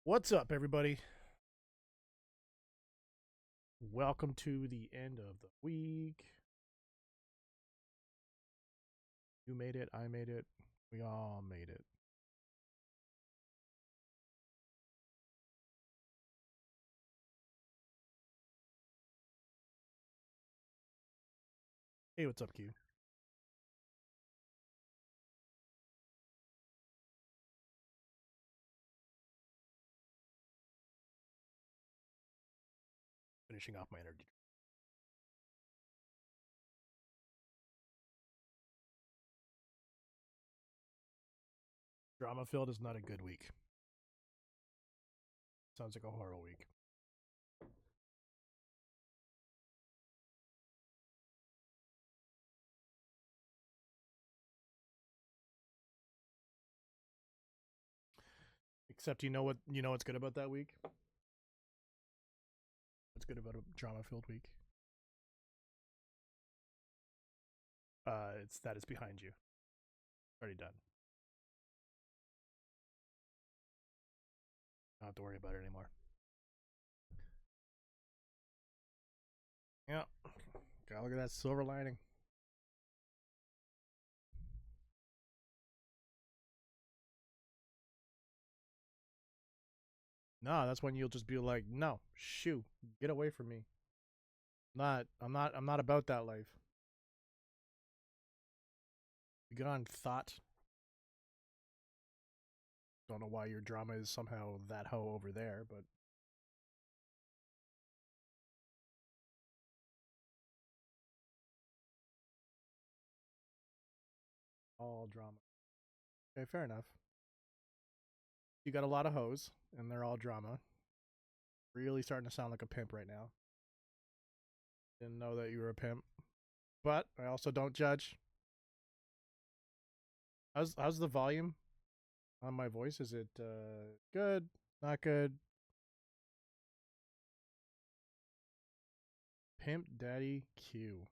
What's up, everybody? Welcome to the end of the week. You made it, I made it, we all made it. Hey, what's up, Q? Finishing off my energy. Drama filled is not a good week. Sounds like a horror week. Except you know what's good about that week? What's good about a drama filled week? It's that it's behind you. Already done. Don't have to worry about it anymore. Yeah. Gotta look at that silver lining. No, that's when you'll just be like, no, shoo, get away from me. I'm not about that life. Be gone, thought. Don't know why your drama is somehow that hoe over there, but all drama. Okay, fair enough. You got a lot of hoes, and they're all drama. Really starting to sound like a pimp right now. Didn't know that you were a pimp, but I also don't judge. How's the volume on my voice? Is it good? Not good? Pimp Daddy Q.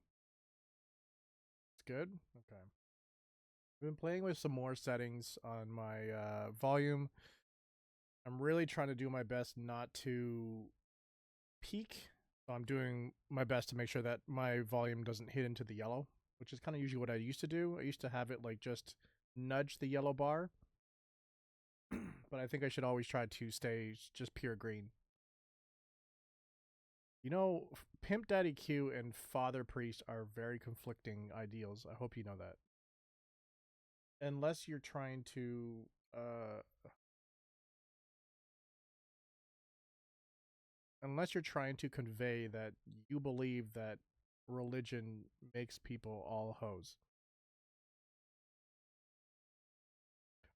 It's good. Okay. I've been playing with some more settings on my volume. I'm really trying to do my best not to peak. So I'm doing my best to make sure that my volume doesn't hit into the yellow, which is kind of usually what I used to do. I used to have it like just nudge the yellow bar, but I think I should always try to stay just pure green. You know, Pimp Daddy Q and Father Priest are very conflicting ideals. I hope you know that. Unless you're trying to uh unless you're trying to convey that you believe that religion makes people all hoes.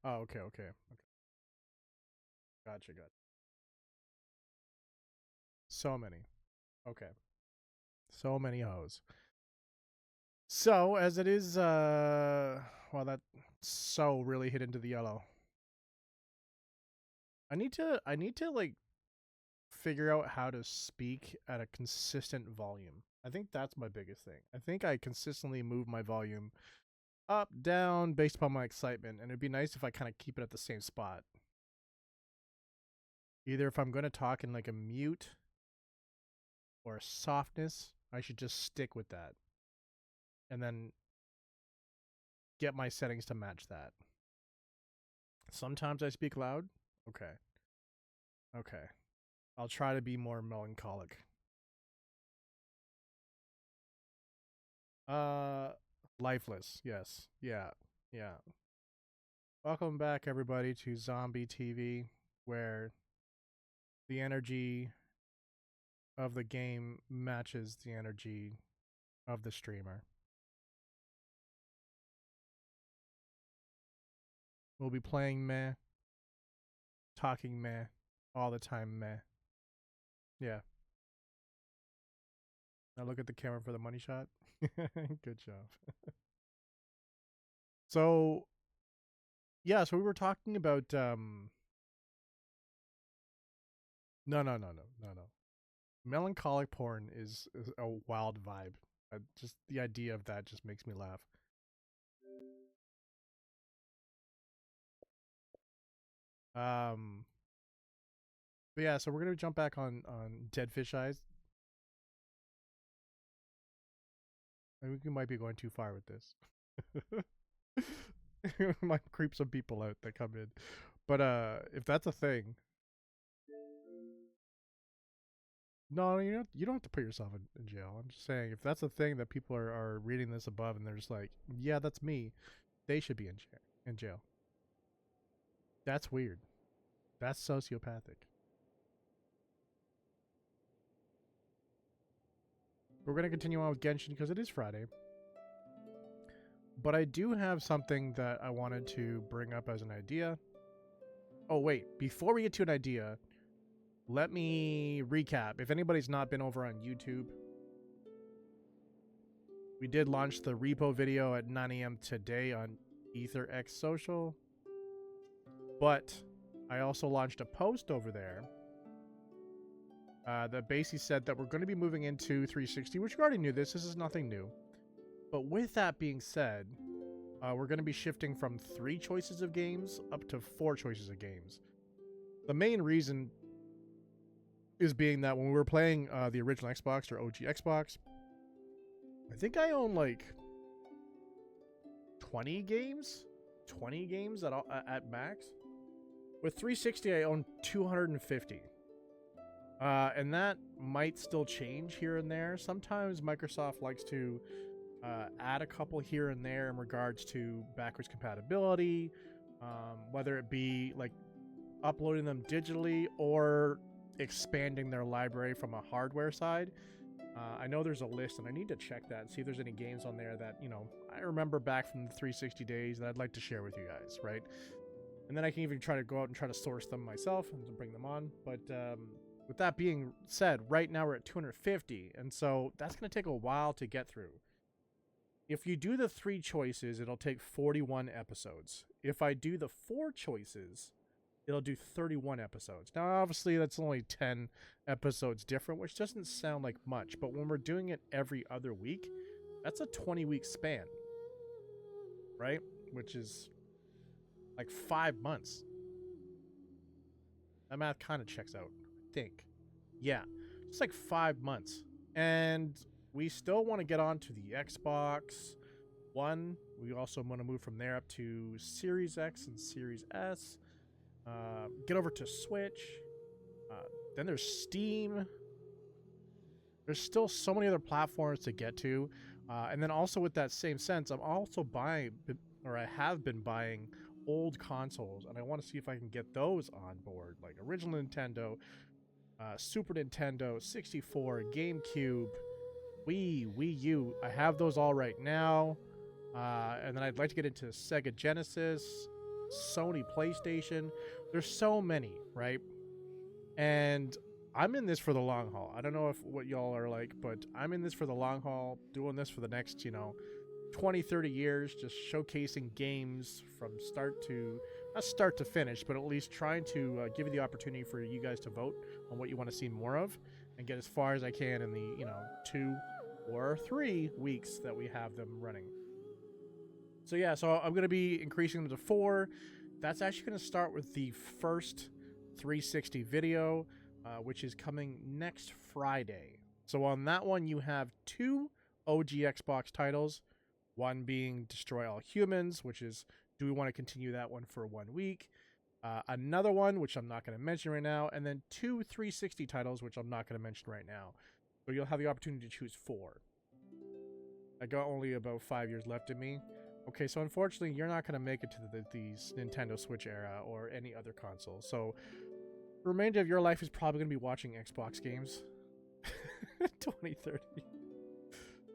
Oh, okay, okay. Gotcha, gotcha. So many. Okay. So many hoes. So as it is well that so really hit into the yellow. I need to like figure out how to speak at a consistent volume. I think that's my biggest thing. I think I consistently move my volume up, down based upon my excitement, and it'd be nice if I kind of keep it at the same spot. Either if I'm going to talk in like a mute or a softness, I should just stick with that. And then get my settings to match that. Sometimes I speak loud. Okay. Okay. I'll try to be more melancholic. Uh Lifeless. Yes. Yeah. Yeah. Welcome back everybody to Zombie TV where the energy of the game matches the energy of the streamer. We'll be playing meh, talking meh, all the time meh. Yeah. Now look at the camera for the money shot. Good job. So yeah, so we were talking about no. Melancholic porn is a wild vibe. Just the idea of that just makes me laugh. Um But yeah, so we're gonna jump back on Dead Fish Eyes. I think we might be going too far with this. Might creep some people out that come in. But if that's a thing, no, you don't have to put yourself in jail. I'm just saying if that's a thing that people are reading this above and they're just like, yeah, that's me, they should be in jail. That's weird. That's sociopathic. We're gonna continue on with Genshin because it is Friday. But I do have something that I wanted to bring up as an idea. Oh wait, before we get to an idea, let me recap. If anybody's not been over on YouTube, we did launch the repo video at 9 a.m. today on ETHERxSOCIAL. But I also launched a post over there that basically said that we're going to be moving into 360, which you already knew this. This is nothing new. But with that being said, we're going to be shifting from 3 choices of games up to 4 choices of games. The main reason is being that when we were playing the original Xbox or OG Xbox, I think I own like 20 games at max. With 360, I own 250. And that might still change here and there. Sometimes Microsoft likes to add a couple here and there in regards to backwards compatibility, whether it be like uploading them digitally or expanding their library from a hardware side. I know there's a list, and I need to check that and see if there's any games on there that, I remember back from the 360 days that I'd like to share with you guys, right? And then I can even try to go out and try to source them myself and bring them on. But with that being said, right now we're at 250, and so that's going to take a while to get through. If you do the 3 choices, it'll take 41 episodes. If I do the 4 choices, it'll do 31 episodes. Now, obviously, that's only 10 episodes different, which doesn't sound like much. But when we're doing it every other week, that's a 20-week span, right? Which is like 5 months. That math kind of checks out, I think. Yeah, it's like 5 months. And we still want to get on to the Xbox One. We also want to move from there up to Series X and Series S. Get over to Switch. Then there's Steam. There's still so many other platforms to get to. And then also with that same sense, I'm also buying, or I have been buying, old consoles. And I want to see if I can get those on board. Like original Nintendo, Super Nintendo, 64, GameCube, Wii U. I have those all right now. And then I'd like to get into Sega Genesis, Sony PlayStation. There's so many, right? And I'm in this for the long haul. I don't know what y'all are like, but I'm in this for the long haul, doing this for the next, 20, 30 years, just showcasing games from not start to finish, but at least trying to give you the opportunity for you guys to vote on what you want to see more of and get as far as I can in the, 2 or 3 weeks that we have them running. So yeah, so I'm going to be increasing them to 4. That's actually going to start with the first 360 video, which is coming next Friday. So on that one, you have 2 OG Xbox titles, one being Destroy All Humans, which is, do we want to continue that one for 1 week? Another one, which I'm not going to mention right now, and then 2 360 titles, which I'm not going to mention right now. So you'll have the opportunity to choose 4. I got only about 5 years left in me. Okay, so unfortunately, you're not going to make it to the Nintendo Switch era or any other console. So the remainder of your life is probably going to be watching Xbox games. 2030.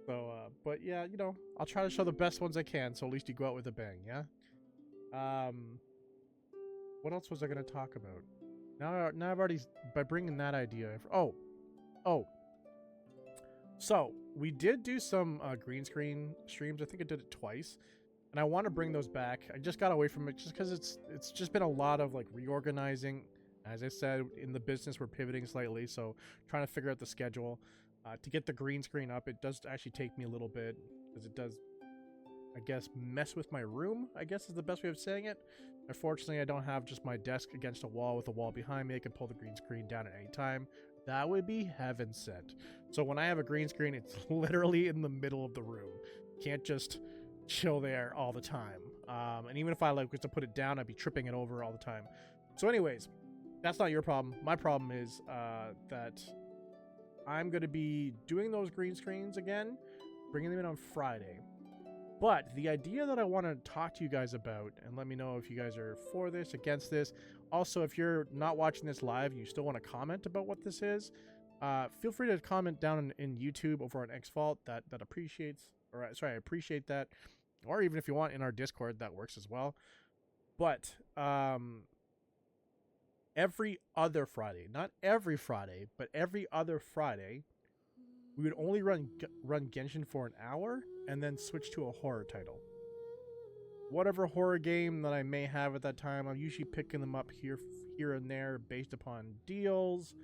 So, but yeah, I'll try to show the best ones I can, so at least you go out with a bang, yeah? What else was I going to talk about? Now I've already, by bringing that idea, so we did do some green screen streams. I think I did it twice, and I want to bring those back. I just got away from it just because it's just been a lot of like reorganizing. As I said, in the business, we're pivoting slightly, so trying to figure out the schedule. To get the green screen up, it does actually take me a little bit, because I guess, mess with my room, I guess is the best way of saying it. Unfortunately, I don't have just my desk against a wall with a wall behind me. I can pull the green screen down at any time. That would be heaven sent. So when I have a green screen, it's literally in the middle of the room. Can't just chill there all the time. And even if I was to put it down, I'd be tripping it over all the time. So anyways, that's not your problem. My problem is that I'm going to be doing those green screens again, bringing them in on Friday. But the idea that I want to talk to you guys about, and let me know if you guys are for this, against this. Also, if you're not watching this live and you still want to comment about what this is, feel free to comment down in YouTube over on XFault. That appreciates, or sorry, I appreciate that. Or even if you want in our Discord, that works as well. But every other Friday, not every Friday, but every other Friday, we would only run Genshin for an hour and then switch to a horror title. Whatever horror game that I may have at that time, I'm usually picking them up here and there based upon deals.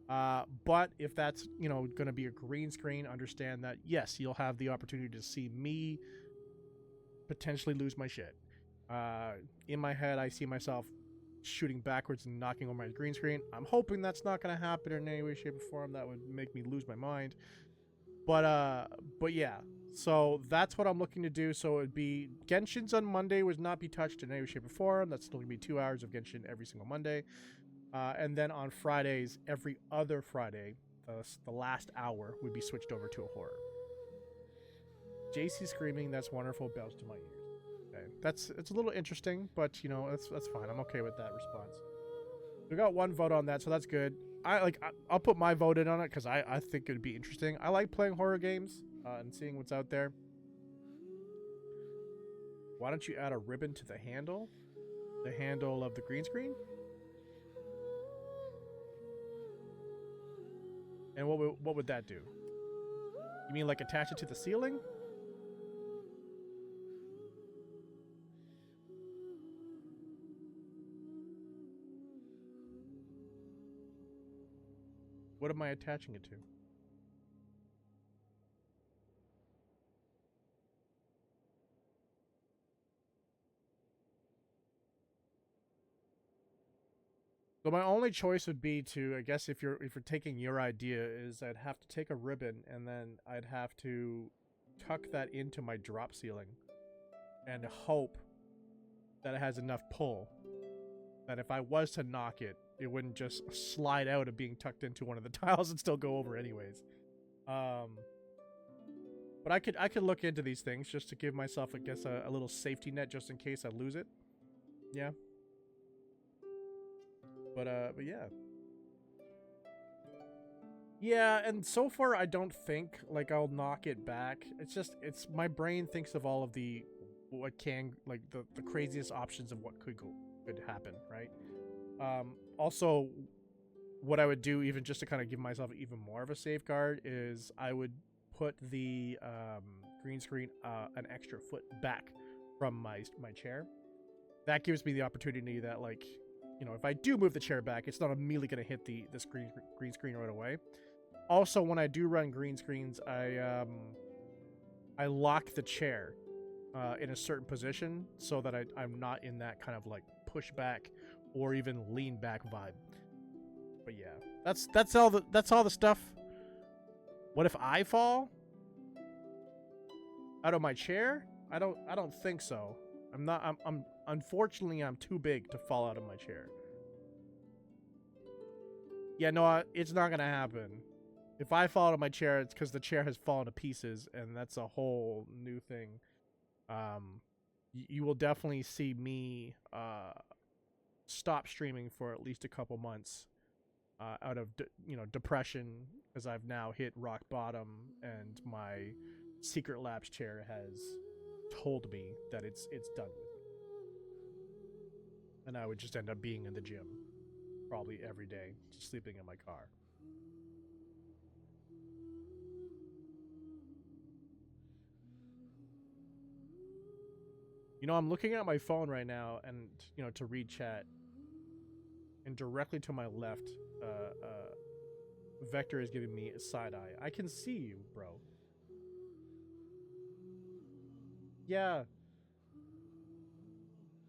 But if that's, going to be a green screen, understand that, yes, you'll have the opportunity to see me potentially lose my shit. In my head, I see myself shooting backwards and knocking over my green screen. I'm hoping that's not going to happen in any way, shape, or form. That would make me lose my mind. But yeah, so that's what I'm looking to do. So it'd be Genshin's on Monday would not be touched in any way, shape, or form. That's still gonna be 2 hours of Genshin every single Monday. And then on Fridays, every other Friday, the last hour would be switched over to a horror. JC screaming, that's wonderful, bells to my ears. Okay, it's a little interesting, but that's fine. I'm okay with that response. We got one vote on that, so that's good. I'll put my vote in on it because I think it'd be interesting. I like playing horror games and seeing what's out there. Why don't you add a ribbon to the handle? The handle of the green screen? And what would that do? You mean like attach it to the ceiling? What am I attaching it to? So my only choice would be to, I guess if you're taking your idea, is I'd have to take a ribbon and then I'd have to tuck that into my drop ceiling and hope that it has enough pull that if I was to knock it, it wouldn't just slide out of being tucked into one of the tiles and still go over anyways. But I could look into these things just to give myself, I guess, a little safety net just in case I lose it. Yeah. But yeah. Yeah, and so far I don't think like I'll knock it back. It's my brain thinks of all of the the craziest options of what could happen, right? Also, what I would do, even just to kind of give myself even more of a safeguard, is I would put the green screen an extra foot back from my chair. That gives me the opportunity that, like, if I do move the chair back, it's not immediately going to hit the green screen right away. Also, when I do run green screens, I lock the chair in a certain position so that I'm not in that kind of like push back or even lean back vibe. But yeah, that's all the stuff. What if I fall out of my chair? I don't think so. I'm unfortunately I'm too big to fall out of my chair. Yeah, no, it's not gonna happen. If I fall out of my chair, it's because the chair has fallen to pieces, and that's a whole new thing. You will definitely see me stop streaming for at least a couple months out of depression, as I've now hit rock bottom, and my Secret Labs chair has told me that it's done with me, and I would just end up being in the gym probably every day, just sleeping in my car. I'm looking at my phone right now, and to read chat, and directly to my left, Vector is giving me a side eye. I can see you, bro. Yeah.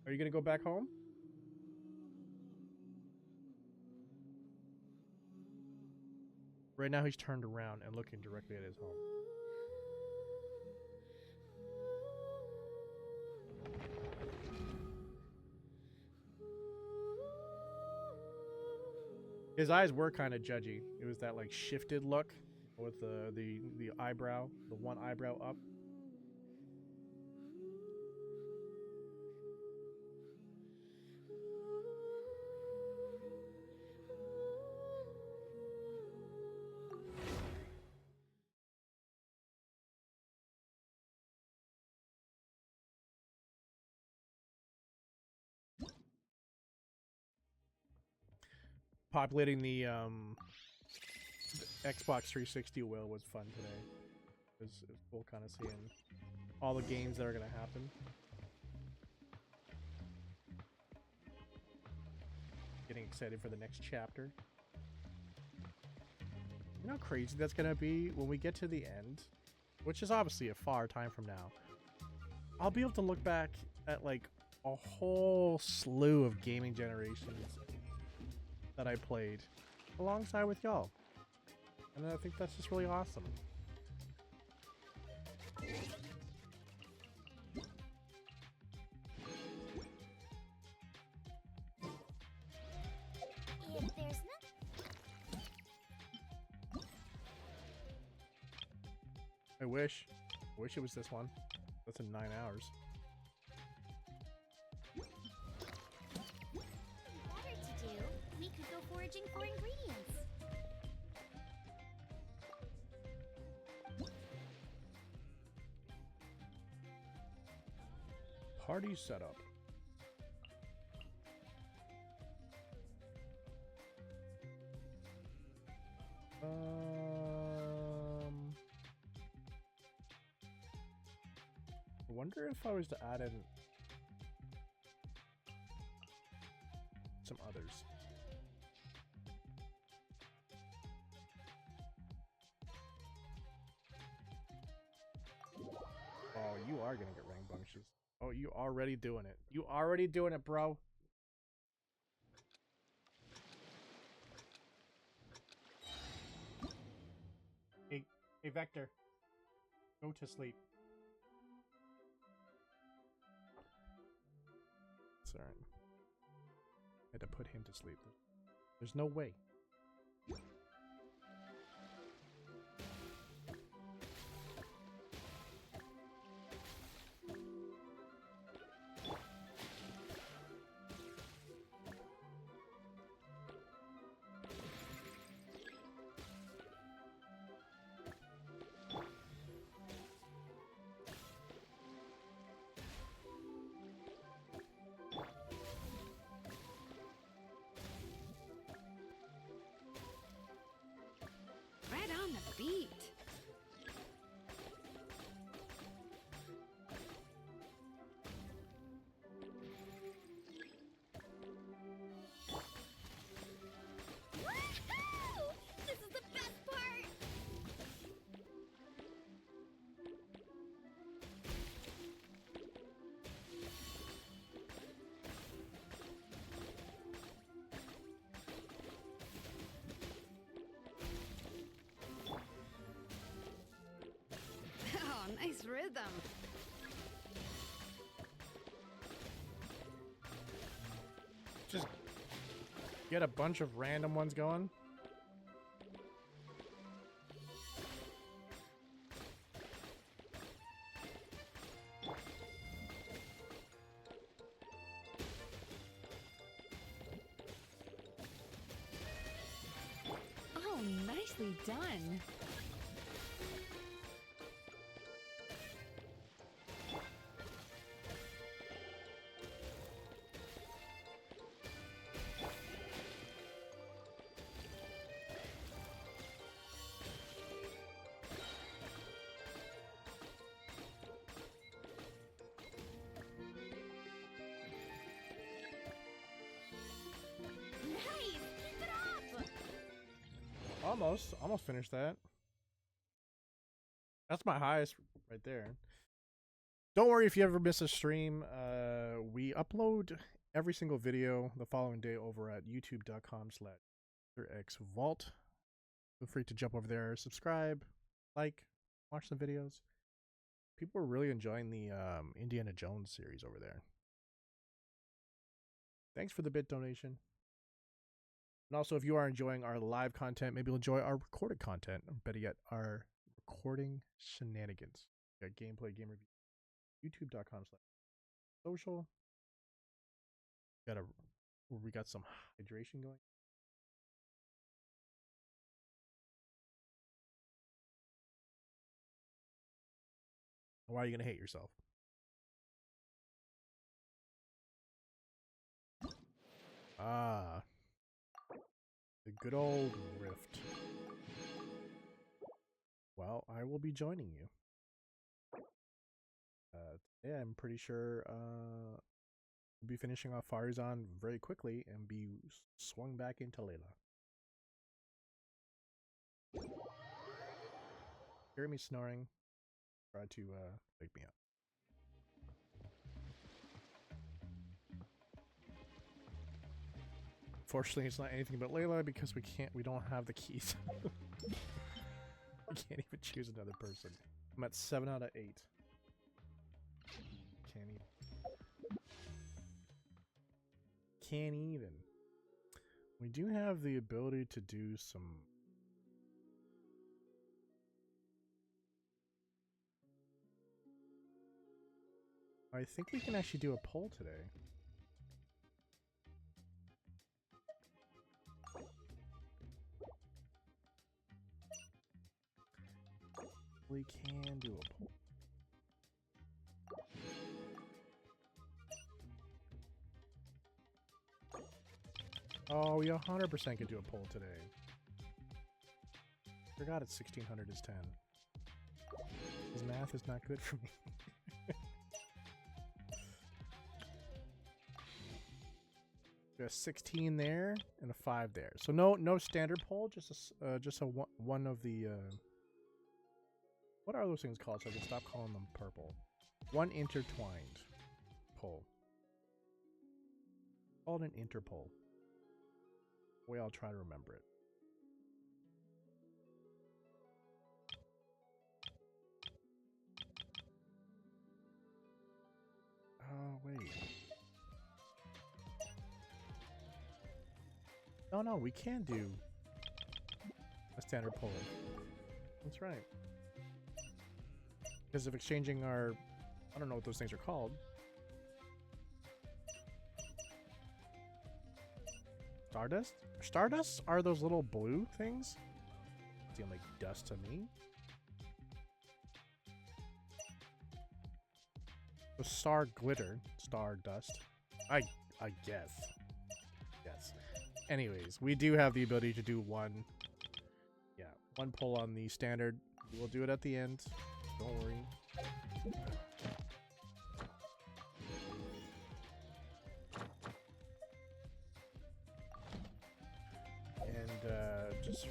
Are you gonna go back home? Right now he's turned around and looking directly at his home. His eyes were kind of judgy. It was that like shifted look with the eyebrow, the one eyebrow up. Populating the Xbox 360 wheel was fun today. It was cool kind of seeing all the games that are gonna happen. Getting excited for the next chapter. You know how crazy that's gonna be when we get to the end, which is obviously a far time from now. I'll be able to look back at like a whole slew of gaming generations that I played alongside with y'all. And I think that's just really awesome. I wish it was this one. That's in 9 hours. Better to do. We could go foraging for ingredients. Party setup. I wonder if I was to add in some others. Oh, you are gonna get rambunctious. Oh, you already doing it. You already doing it, bro. Hey, Vector. Go to sleep. Sorry. I had to put him to sleep. There's no way. Right on the beat. Woohoo! This is the best part! Oh, nice rhythm. Just get a bunch of random ones going. Oh, nicely done. Nice! Keep it up! Almost finished that. That's my highest right there. Don't worry if you ever miss a stream. We upload every single video the following day over at youtube.com/ETHERxVault. Feel free to jump over there, subscribe, like, watch some videos. People are really enjoying the Indiana Jones series over there. Thanks for the bit donation. And also, if you are enjoying our live content, maybe you'll enjoy our recorded content, or better yet, our recording shenanigans. We got gameplay, game review, youtube.com/social. We got some hydration going. Why are you gonna hate yourself? Ah, the good old rift. Well, I will be joining you. Today I'm pretty sure we'll be finishing off FARUZAN very quickly and be swung back into Layla. Hear me snoring? Try to wake me up. Fortunately, it's not anything but Layla because we don't have the keys. We can't even choose another person. I'm at 7 out of 8. Can't even. We do have the ability to do some. I think we can actually do a poll today. We can do a poll. Oh, we 100% could do a poll today. Forgot it's 1600 is 10. His math is not good for me. There's 16 there and a 5 there. So no standard poll, just a one of the what are those things called so I can stop calling them purple? One intertwined poll. Called an interpol. Way I'll try to remember it. Oh wait. No, we can do a standard poll. That's right. Because of exchanging our, I don't know what those things are called. Stardust? Stardust are those little blue things? Seem like dust to me. The star glitter, star dust. I guess. Yes. Anyways, we do have the ability to do one pull on the standard. We'll do it at the end. Don't worry. And just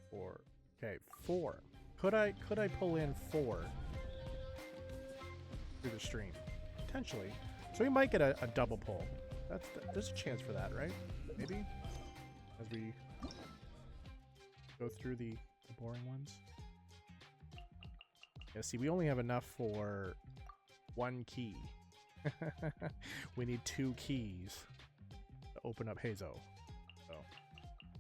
4. Okay, 4. Could I pull in 4 through the stream? Potentially. So we might get a double pull. There's a chance for that, right? Maybe? As we go through the boring ones. Yeah, see, we only have enough for 1 key. We need 2 keys to open up Hazo. So,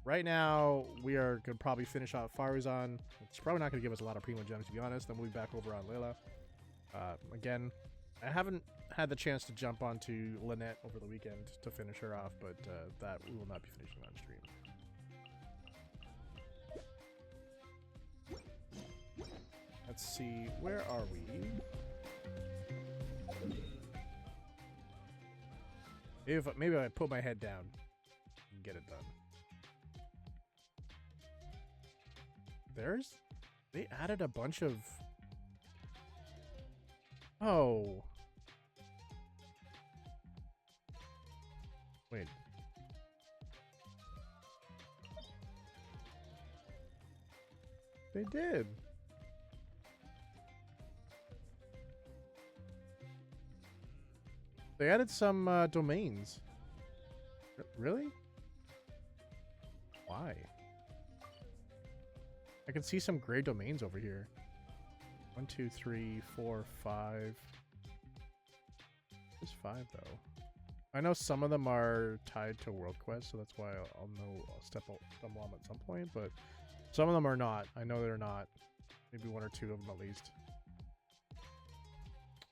right now, we are going to probably finish off FARUZAN. It's probably not going to give us a lot of Primo Gems, to be honest. Then we'll be back over on Layla. Again, I haven't had the chance to jump onto Lynette over the weekend to finish her off, but that we will not be finishing on stream. Let's see, where are we? Maybe if I put my head down and get it done. They added a bunch of... Oh. Wait. They did. They added some domains. Really? Why? I can see some gray domains over here. 1, 2, 3, 4, 5. There's 5 though. I know some of them are tied to World Quest, so that's why I'll know I'll stumble on them at some point, but some of them are not. I know they're not. Maybe 1 or 2 of them at least.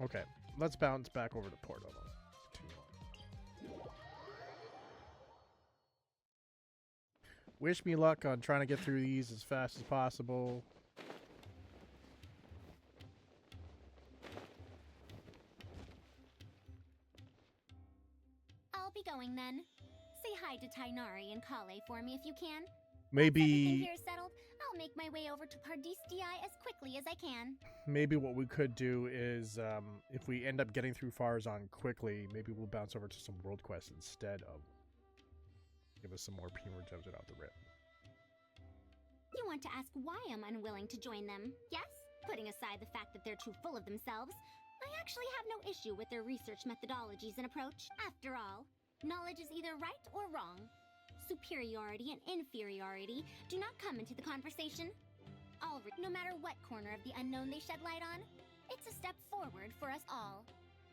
Okay, let's bounce back over to Port Omo. Wish me luck on trying to get through these as fast as possible. I'll be going then. Say hi to Tainari and Kale for me if you can. Maybe Once everything here is settled, I'll make my way over to Pardistii as quickly as I can. maybe what we could do is, if we end up getting through FARUZAN quickly, maybe we'll bounce over to some World Quests instead of give us some more primordials out the rip. You want to ask why I'm unwilling to join them, yes? Putting aside the fact that they're too full of themselves, I actually have no issue with their research methodologies and approach. After all, knowledge is either right or wrong. Superiority and inferiority do not come into the conversation. No matter what corner of the unknown they shed light on, it's a step forward for us all.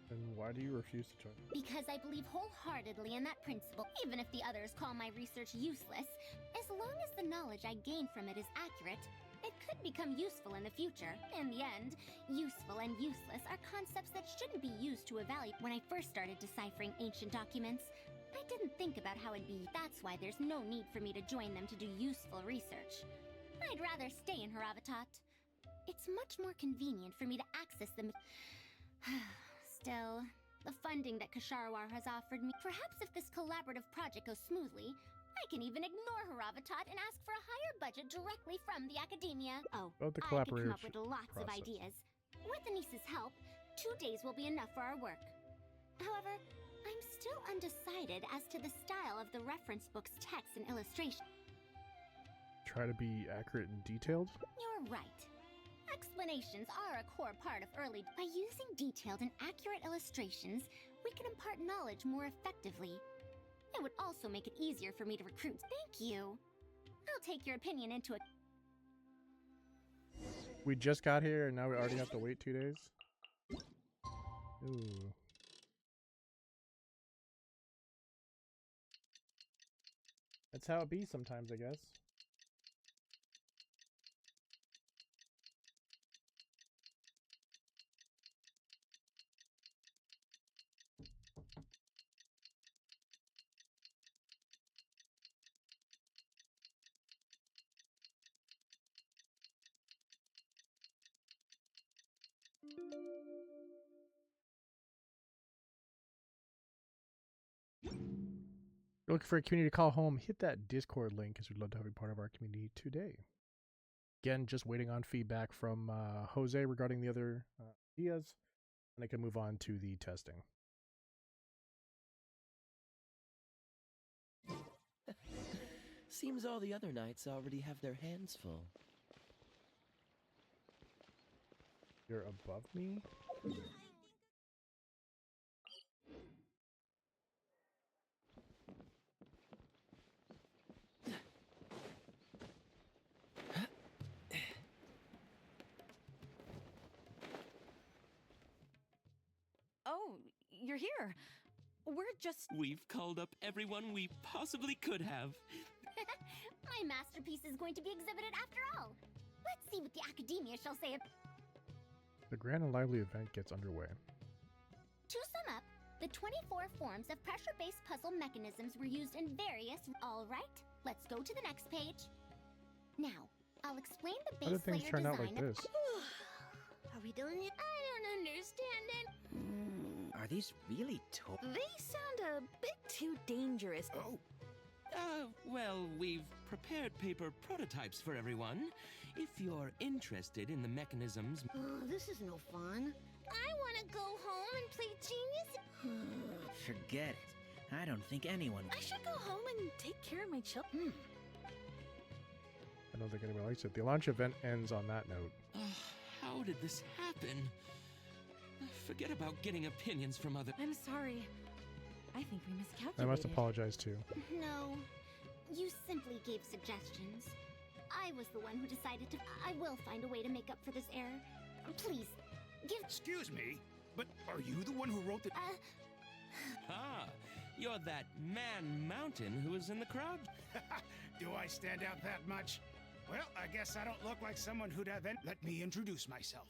Then why do you refuse to join? Because I believe wholeheartedly in that principle, even if the others call my research useless. As long as the knowledge I gain from it is accurate, it could become useful in the future. In the end, useful and useless are concepts that shouldn't be used to evaluate. When I first started deciphering ancient documents, I didn't think about how it'd be. That's why there's no need for me to join them to do useful research. I'd rather stay in Haravatat. It's much more convenient for me to access them. Still, the funding that Kasharawar has offered me. Perhaps if this collaborative project goes smoothly, I can even ignore Haravatat and ask for a higher budget directly from the academia. Oh, About the I could come up collaboration with lots of process. ideas. With Anissa's help, 2 days will be enough for our work. However, I'm still undecided as to the style of the reference book's text and illustration. Try to be accurate and detailed? You're right. Explanations are a core part of early. By using detailed and accurate illustrations, we can impart knowledge more effectively. It would also make it easier for me to recruit. Thank you. I'll take your opinion into it. We just got here and now we already have to wait 2 days? Ooh. That's how it be sometimes, I guess. You're looking for a community to call home, hit that Discord link because we'd love to have you part of our community today. Again, just waiting on feedback from Jose regarding the other ideas, and I can move on to the testing. Seems all the other knights already have their hands full. You're above me? Oh, you're here. We're just... We've called up everyone we possibly could have. My masterpiece is going to be exhibited after all. Let's see what the academia shall say. The grand and lively event gets underway. To sum up, the 24 forms of pressure-based puzzle mechanisms were used in various... All right, let's go to the next page. Now, I'll explain the How base do things layer turn design out like of... this? Are we doing it? I don't understand it. Are these really toy? They sound a bit too dangerous. Oh, Well, we've prepared paper prototypes for everyone. If you're interested in the mechanisms... Oh, this is no fun. I want to go home and play Genius. forget it. I don't think anyone. I should go home and take care of my children. I don't think anybody likes it. The launch event ends on that note. How did this happen? Forget about getting opinions from other. I'm sorry. I think we miscalculated. I must apologize too. No, you simply gave suggestions. I was the one who decided to. I will find a way to make up for this error. Please, give. Excuse me, but are you the one who wrote the... Ah, you're that man mountain who was in the crowd. Do I stand out that much? Well, I guess I don't look like someone who'd have... Let me introduce myself.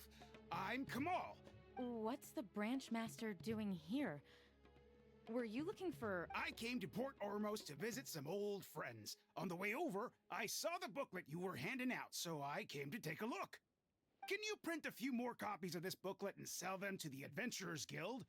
I'm Kamal. What's the branch master doing here? Were you looking for... I came to Port Ormos to visit some old friends. On the way over, I saw the booklet you were handing out, so I came to take a look. Can you print a few more copies of this booklet and sell them to the Adventurers Guild?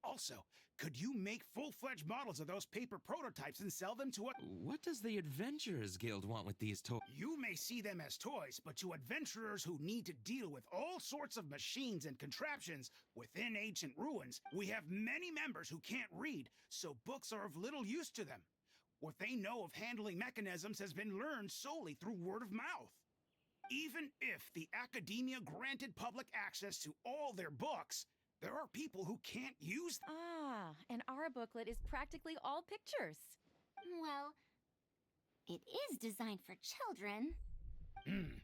Also, could you make full-fledged models of those paper prototypes and sell them to us? What does the Adventurers Guild want with these toys? You may see them as toys, but to adventurers who need to deal with all sorts of machines and contraptions within ancient ruins, we have many members who can't read, so books are of little use to them. What they know of handling mechanisms has been learned solely through word of mouth. Even if the academia granted public access to all their books, there are people who can't use them. Ah, and our booklet is practically all pictures. Well, it is designed for children.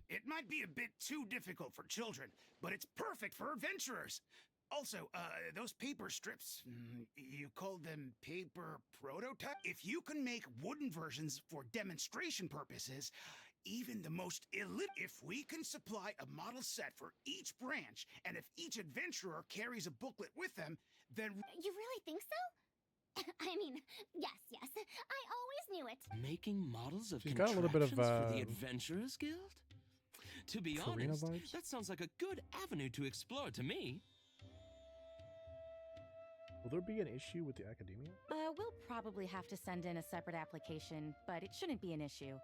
It might be a bit too difficult for children, but it's perfect for adventurers. Also, those paper strips, you call them paper prototype? If you can make wooden versions for demonstration purposes, even the most if we can supply a model set for each branch, and if each adventurer carries a booklet with them, then... You really think so? I mean, yes. I always knew it. Making models of She's got a little bit of, contraptions for the Adventurers Guild? To be Karina honest, vibes? that sounds like a good avenue to explore to me. Will there be an issue with the academia? We'll probably have to send in a separate application, but it shouldn't be an issue.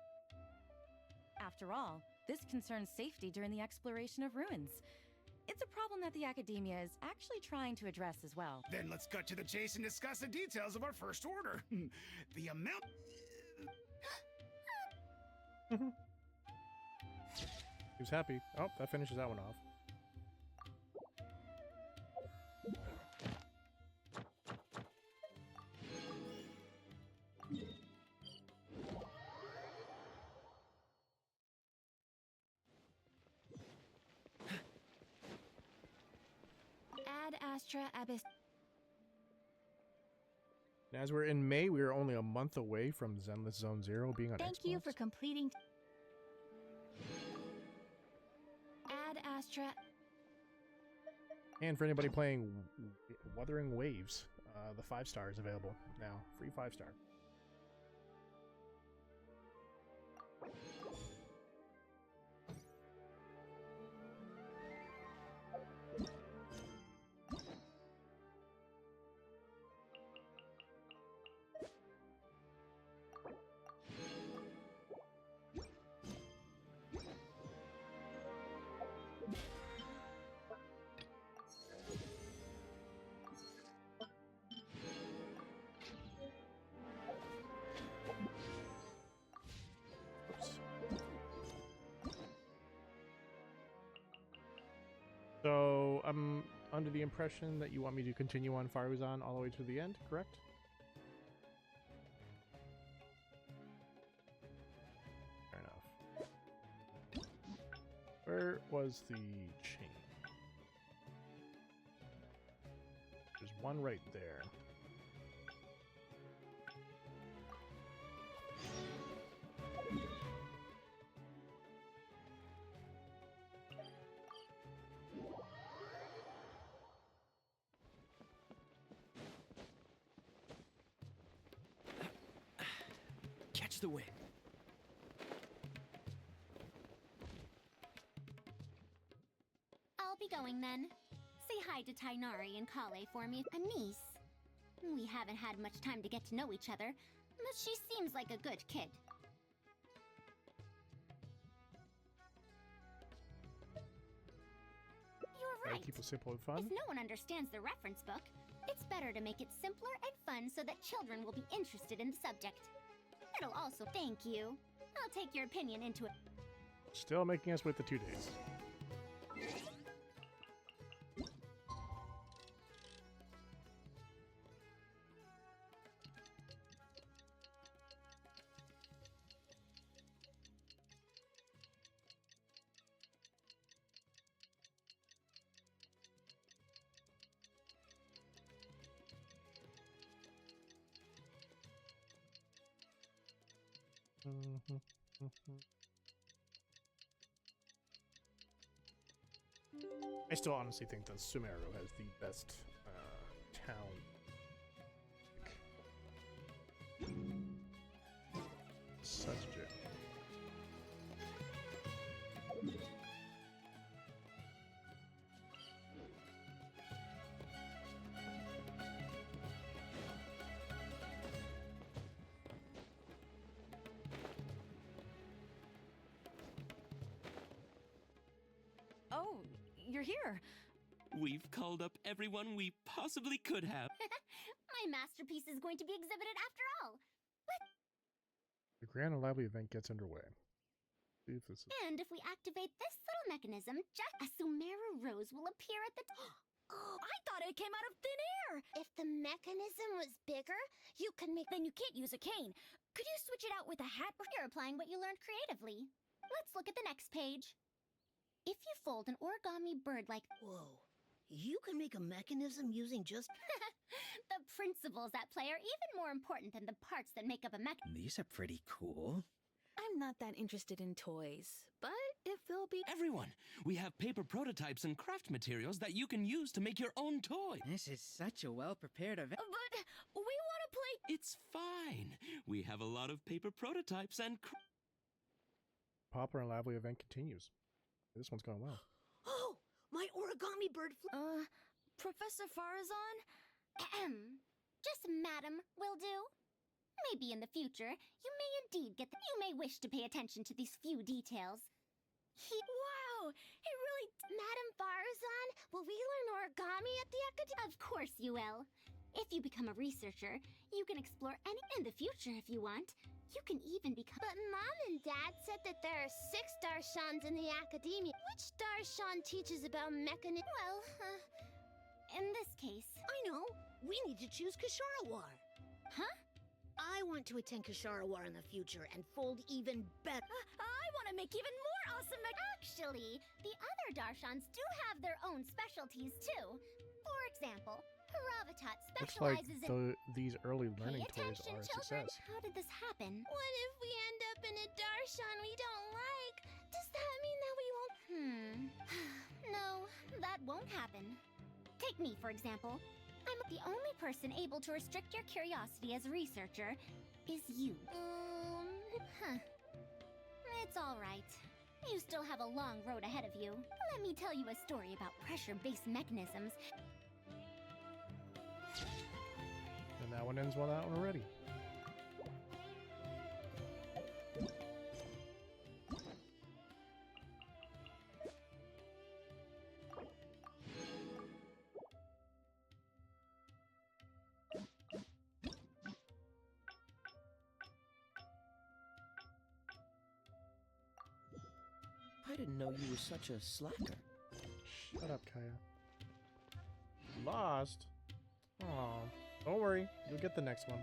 After all, this concerns safety during the exploration of ruins. It's a problem that the academia is actually trying to address as well. Then let's cut to the chase and discuss the details of our first order. The amount... He was happy. Oh, that finishes that one off. Ad Astra Abyss. And as we're in May, we are only a month away from Zenless Zone Zero being on Thank Xbox. you for completing. Ad Astra. And for anybody playing Wuthering Waves, the 5-star is available now. Free 5-star. So, I'm under the impression that you want me to continue on FARUZAN all the way to the end, correct? Fair enough. Where was the chain? There's one right there. Catch the wind. I'll be going then. Say hi to Tainari and Kale for me. A niece. We haven't had much time to get to know each other, but she seems like a good kid. You're Gotta right. keep it simple and fun. If no one understands the reference book, it's better to make it simpler and fun so that children will be interested in the subject. It'll also thank you. I'll take your opinion into it. Still making us wait the 2 days. I still honestly think that Sumeru has the best town. Such a gem. Oh, you're here. We've called up everyone we possibly could have. My masterpiece is going to be exhibited after all. The grand and lively event gets underway. See if this is... And if we activate this little mechanism, just a Sumeru rose will appear at the Oh, I thought it came out of thin air. If the mechanism was bigger, you can make... Then you can't use a cane. Could you switch it out with a hat? You're applying what you learned creatively. Let's look at the next page. If you fold an origami bird like... Whoa. You can make a mechanism using just... The principles at play are even more important than the parts that make up a mechanism. These are pretty cool. I'm not that interested in toys, but if they'll be... Everyone, we have paper prototypes and craft materials that you can use to make your own toy. This is such a well-prepared event. But we want to play... It's fine. We have a lot of paper prototypes and Popper and lively event continues. This one's going well. Oh, my origami bird Professor FARUZAN? Just madam will do. Maybe in the future, you may indeed get you may wish to pay attention to these few details. Wow, it really... Madam FARUZAN, will we learn origami at the academy? Of course you will. If you become a researcher, you can explore any in the future if you want. You can even become... But Mom and Dad said that there are 6 darshans in the academia. Which darshan teaches about mechanism? Well, in this case... I know. We need to choose Kasharawar. Huh? I want to attend Kasharawar in the future and fold even better. I want to make even more awesome... Actually, the other darshans do have their own specialties too. For example, Haravatat Looks like specializes in... these early learning Pay toys attention, are a children. success. How did this happen? What if we end up in a darshan we don't like? Does that mean that we won't... No, that won't happen. Take me, for example. I'm the only person able to restrict your curiosity as a researcher is you. It's all right. You still have a long road ahead of you. Let me tell you a story about pressure-based mechanisms. And that one ends well out already. I didn't know you were such a slacker. Shut up, Kaya. Lost? Aw. Don't worry. You'll get the next one.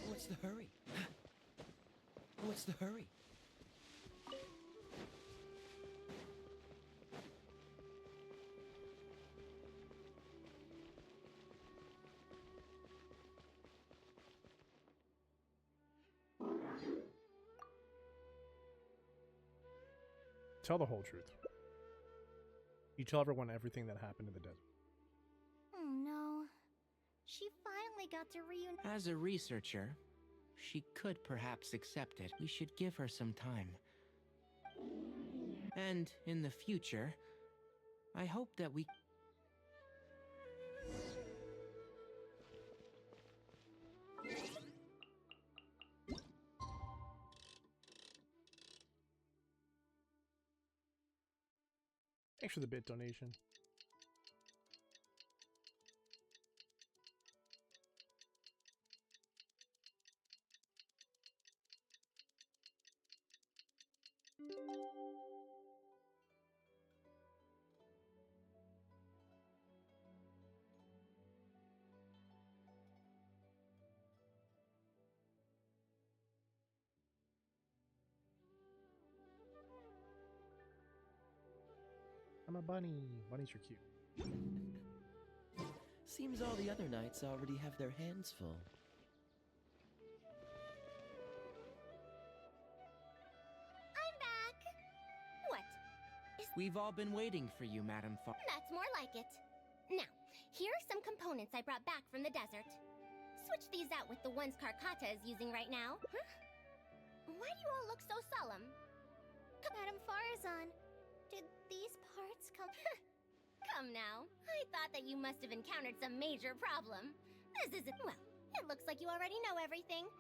What's the hurry? What's the hurry? Tell the whole truth. You tell everyone everything that happened in the desert. Oh no. She finally got to reunite. As a researcher, she could perhaps accept it. We should give her some time. And in the future, I hope that we... Thanks for the bit donation. I'm a bunny. Bunnies are cute. Seems all the other knights already have their hands full. I'm back. What? We've all been waiting for you, Madam Far. That's more like it. Now, here are some components I brought back from the desert. Switch these out with the ones Carcata is using right now. Huh? Why do you all look so solemn? Madam FARUZAN, did these parts come... Come now. I thought that you must have encountered some major problem. This isn't... Well, it looks like you already know everything.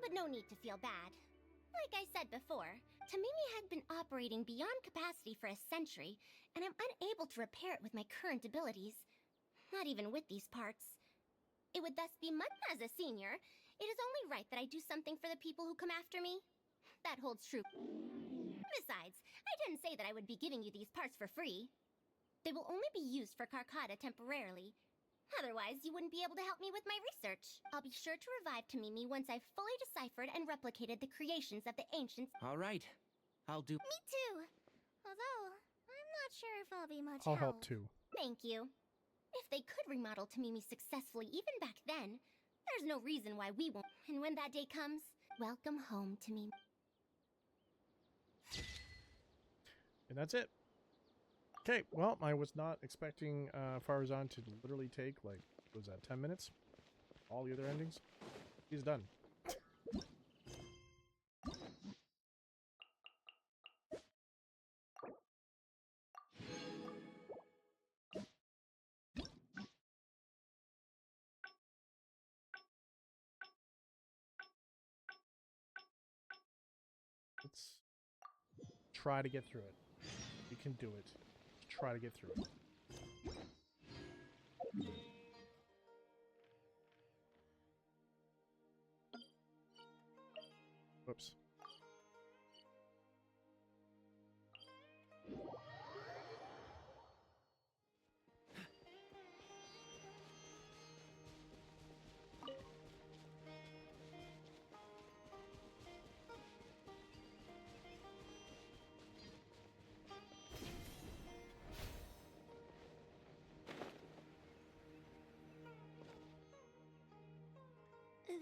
But no need to feel bad. Like I said before, Tamimi had been operating beyond capacity for a century, and I'm unable to repair it with my current abilities. Not even with these parts. It would thus be much as a senior. It is only right that I do something for the people who come after me. That holds true. Besides, I didn't say that I would be giving you these parts for free. They will only be used for Carcata temporarily. Otherwise, you wouldn't be able to help me with my research. I'll be sure to revive Tamimi once I've fully deciphered and replicated the creations of the ancients. All right. I'll do... Me too. Although, I'm not sure if I'll be much I'll help too. Thank you. If they could remodel Tamimi successfully even back then, there's no reason why we won't. And when that day comes, welcome home, Tamimi. And that's it. Okay, well, I was not expecting FARUZAN to literally take, like, what was that, 10 minutes? All the other endings? He's done. Let's try to get through it. You can do it. Try to get through it. Whoops.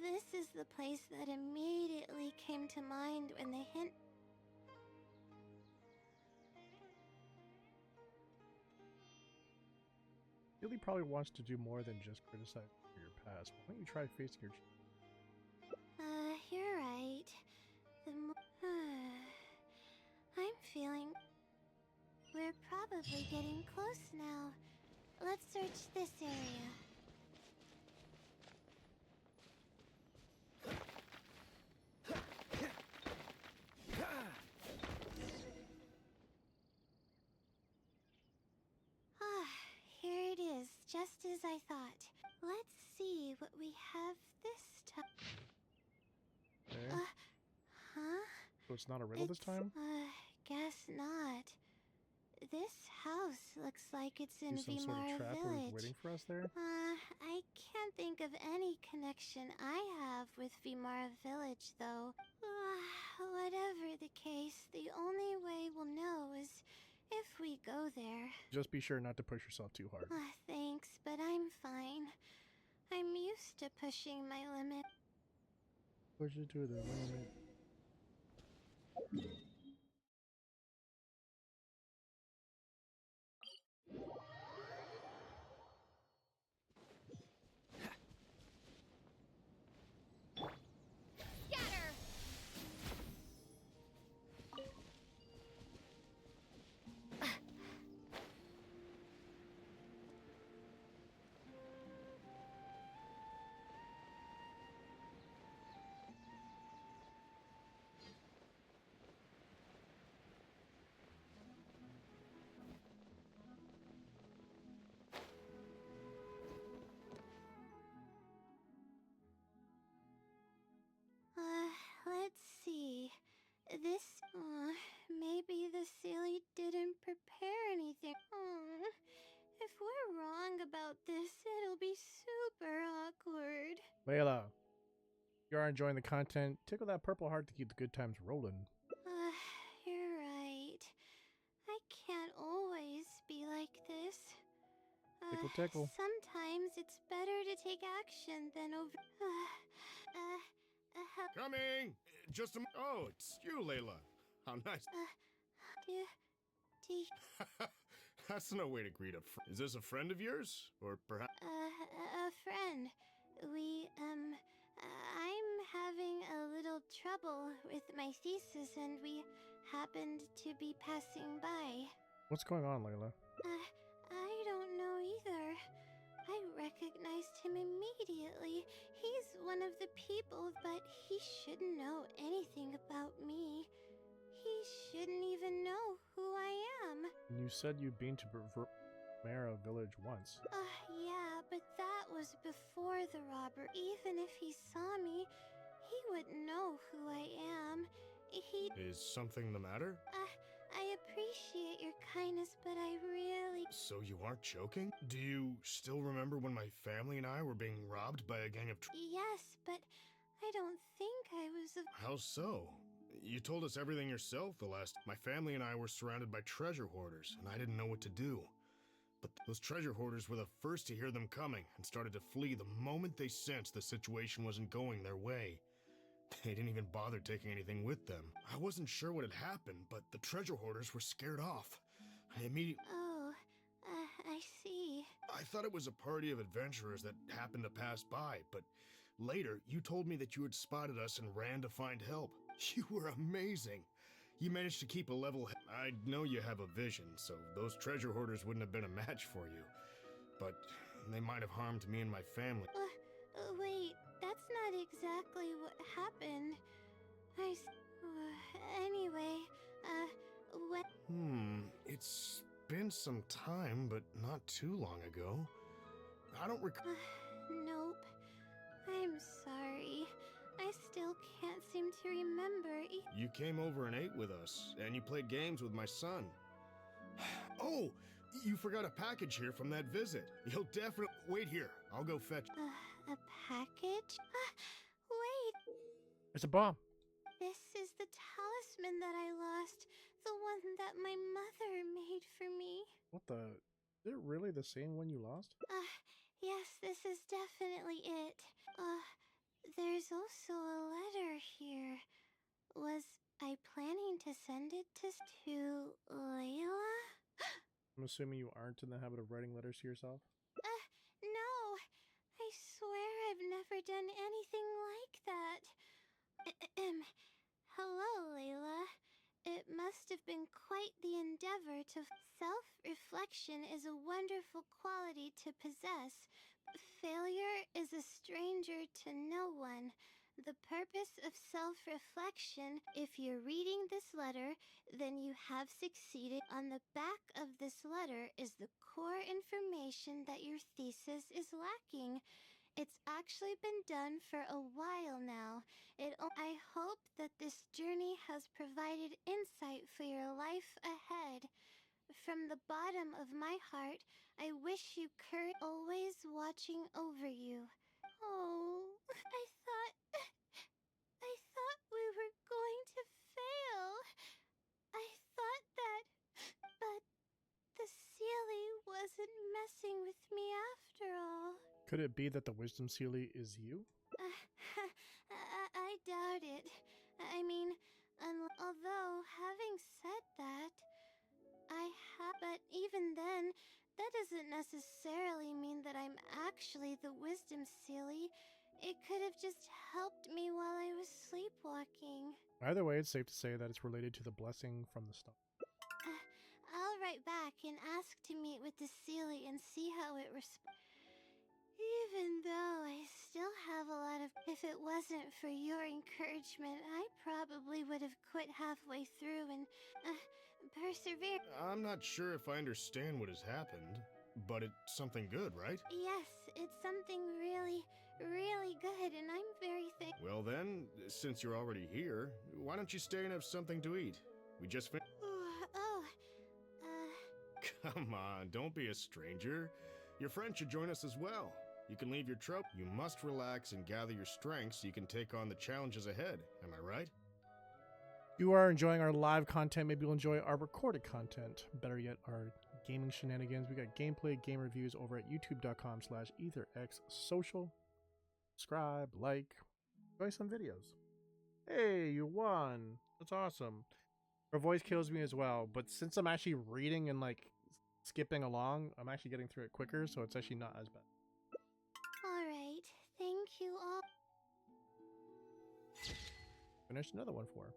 This is the place that immediately came to mind when the hint... Billy probably wants to do more than just criticize your past. Why don't you try facing your... You're right. I'm feeling... We're probably getting close now. Let's search this area. Here it is, just as I thought. Let's see what we have this time. Okay. Huh? So it's not a riddle this time? Guess not. This house looks like it's in Some sort of Vimara trap where he's Village. waiting for us there? I can't think of any connection I have with Vimara Village, though. Whatever the case, the only way we'll know is if we go there. Just be sure not to push yourself too hard. Thanks, but I'm fine. I'm used to pushing my limit. Push it to the limit. Scatter! Let's see. This, maybe the Silly didn't prepare anything. If we're wrong about this, it'll be super awkward. Layla, you are enjoying the content. Tickle that purple heart to keep the good times rolling. You're right. I can't always be Tickle, tickle. Sometimes it's better to take action than over. Coming! Just a Oh, it's you, Layla. How nice. That's no way to greet a friend. Is this a friend of yours? Or perhaps... A friend. I'm having a little trouble with my thesis and we happened to be passing by. What's going on, Layla? I don't know either. I recognized him immediately. He's one of the people, but he shouldn't know anything about me. He shouldn't even know who I am. You said you'd been to Mara village once. Yeah, but that was before the robber. Even if he saw me, he wouldn't know who I am. Is something the matter? I appreciate your kindness, but I really... So you aren't joking? Do you still remember when my family and I were being robbed by a gang of... Yes, but I don't think I was... How so? You told us everything yourself the last... My family and I were surrounded by treasure hoarders, and I didn't know what to do. But those treasure hoarders were the first to hear them coming, and started to flee the moment they sensed the situation wasn't going their way. They didn't even bother taking anything with them. I wasn't sure what had happened, but the treasure hoarders were scared off. I immediately... Oh, I see. I thought it was a party of adventurers that happened to pass by, but later you told me that you had spotted us and ran to find help. You were amazing. You managed to keep a level head. I know you have a vision, so those treasure hoarders wouldn't have been a match for you. But they might have harmed me and my family. Wait, that's not exactly what happened. Anyway, what? It's been some time, but not too long ago. I don't recall. Nope. I'm sorry. I still can't seem to remember. You came over and ate with us, and you played games with my son. Oh, you forgot a package here from that visit. You'll definitely... Wait here. I'll go fetch... A package? Wait. It's a bomb. This is the talisman that I lost. The one that my mother made for me. What the... Is it really the same one you lost? Yes, this is definitely it. There's also a letter here. Was I planning to send it to Layla? I'm assuming you aren't in the habit of writing letters to yourself? No. I swear I've never done anything like that. Hello, Layla. It must have been quite the endeavor to... Self-reflection is a wonderful quality to possess. Failure is a stranger to no one. The purpose of self-reflection, if you're reading this letter, then you have succeeded. On the back of this letter is the core information that your thesis is lacking. It's actually been done for a while now. I hope that this journey has provided insight for your life ahead. From the bottom of my heart, I wish you could, always watching over you. Oh, I thought we were going to fail. I thought that, but the Seelie wasn't messing with me after all. Could it be that the Wisdom Seelie is you? I doubt it. I mean, although having said that, but even then, that doesn't necessarily mean that I'm actually the Wisdom Seelie. It could have just helped me while I was sleepwalking. Either way, it's safe to say that it's related to the blessing from the stone. I'll write back and ask to meet with the Seelie and see how it responds. Even though I still have a lot of... If it wasn't for your encouragement, I probably would have quit halfway through and persevered. I'm not sure if I understand what has happened, but it's something good, right? Yes, it's something really, really good, and I'm very thankful. Well then, since you're already here, why don't you stay and have something to eat? We just finished... Come on, don't be a stranger. Your friend should join us as well. You can leave your trouble. You must relax and gather your strength so you can take on the challenges ahead. Am I right? If you are enjoying our live content, maybe you'll enjoy our recorded content. Better yet, our gaming shenanigans. We got gameplay, game reviews over at youtube.com/ETHERxSOCIal. Subscribe, like, enjoy some videos. Hey, you won. That's awesome. Her voice kills me as well, but since I'm actually reading and like skipping along, I'm actually getting through it quicker, so it's actually not as bad. Alright, thank you all. Finished another one for her.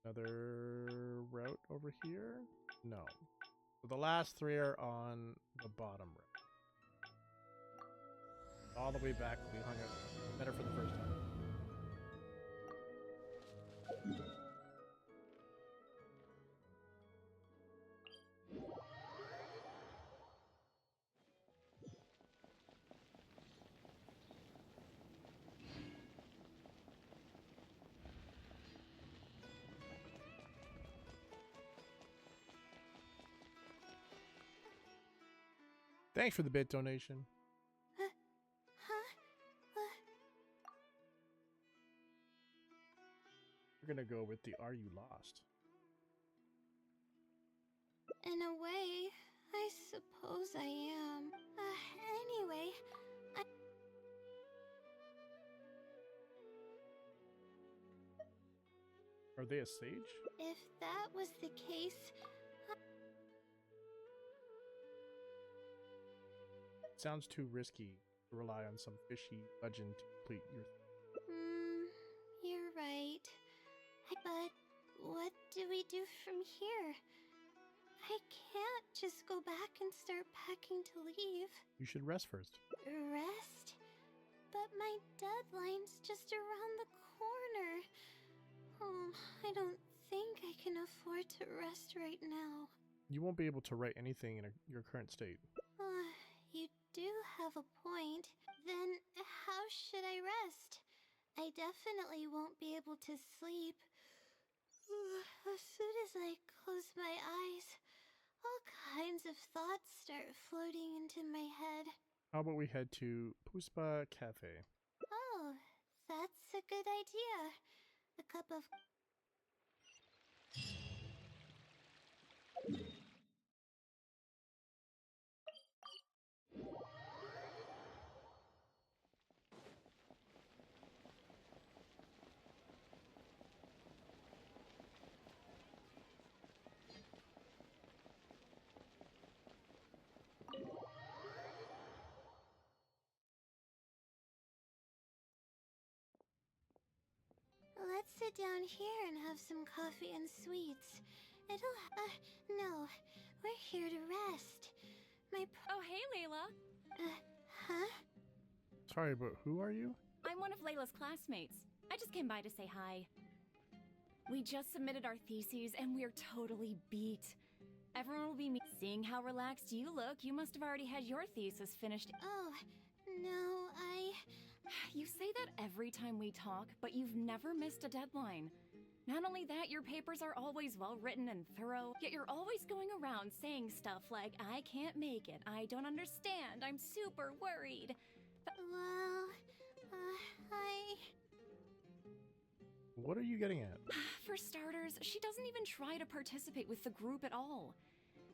Another route over here? No. So the last three are on the bottom route. All the way back, we hung out better for the first time. Thanks for the bit donation. We're gonna go with the "Are you lost?" In a way, I suppose I am. Anyway, Are they a sage? if that was the case, Sounds too risky to rely on some fishy legend to complete your. you're right. But what do we do from here? I can't just go back and start packing to leave. You should rest first. Rest? But my deadline's just around the corner. Oh, I don't think I can afford to rest right now. You won't be able to write anything in your current state. You do have a point. Then how should I rest? I definitely won't be able to sleep. As soon as I close my eyes, all kinds of thoughts start floating into my head. How about we head to Puspa Cafe? Oh, that's a good idea. A cup of... Let's sit down here and have some coffee and sweets. No. We're here to rest. Oh, hey, Layla. Huh? Sorry, but who are you? I'm one of Layla's classmates. I just came by to say hi. We just submitted our theses and we're totally beat. Everyone will be seeing how relaxed you look. You must have already had your thesis finished. Oh, no, You say that every time we talk, but you've never missed a deadline. Not only that, your papers are always well written and thorough, yet you're always going around saying stuff like, I can't make it, I don't understand, I'm super worried. Well, What are you getting at? For starters, she doesn't even try to participate with the group at all.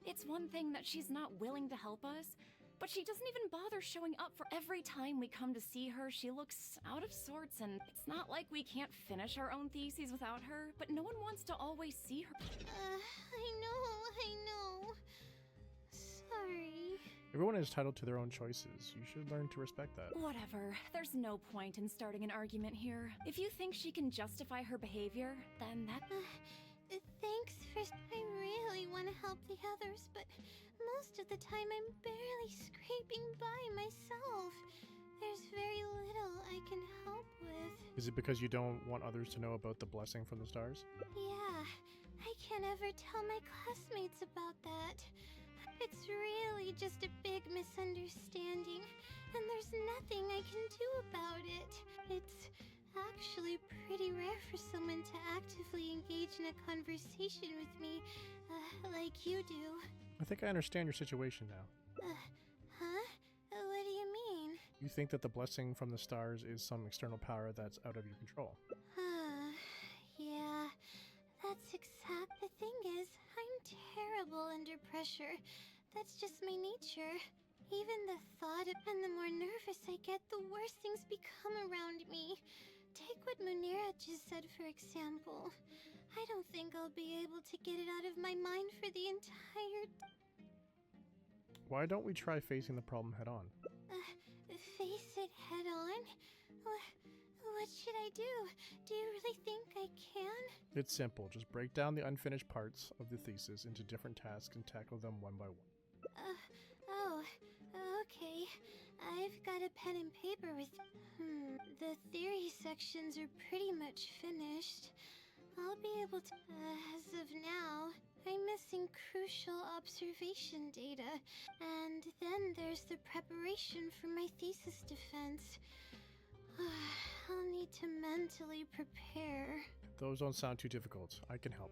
It's one thing that she's not willing to help us, but she doesn't even bother showing up for every time we come to see her. She looks out of sorts, and it's not like we can't finish our own theses without her, but no one wants to always see her. I know. Sorry. Everyone is entitled to their own choices. You should learn to respect that. Whatever. There's no point in starting an argument here. If you think she can justify her behavior, then that... Thanks for... I really want to help the others, but most of the time I'm barely scraping by myself. There's very little I can help with. Is it because you don't want others to know about the blessing from the stars? Yeah, I can't ever tell my classmates about that. It's really just a big misunderstanding, and there's nothing I can do about it. It's actually pretty rare for someone to actively engage in a conversation with me, like you do. I think I understand your situation now. Huh? What do you mean? You think that the blessing from the stars is some external power that's out of your control. Yeah, that's exact. The thing is, I'm terrible under pressure. That's just my nature. Even the thought of, and the more nervous I get, the worse things become around me. Take what Munira just said, for example. I don't think I'll be able to get it out of my mind for the entire... Why don't we try facing the problem head on? Face it head on? What should I do? Do you really think I can? It's simple. Just break down the unfinished parts of the thesis into different tasks and tackle them one by one. Okay. I've got a pen and paper with... The theory sections are pretty much finished. I'll be able to... as of now, I'm missing crucial observation data. And then there's the preparation for my thesis defense. I'll need to mentally prepare. Those don't sound too difficult. I can help.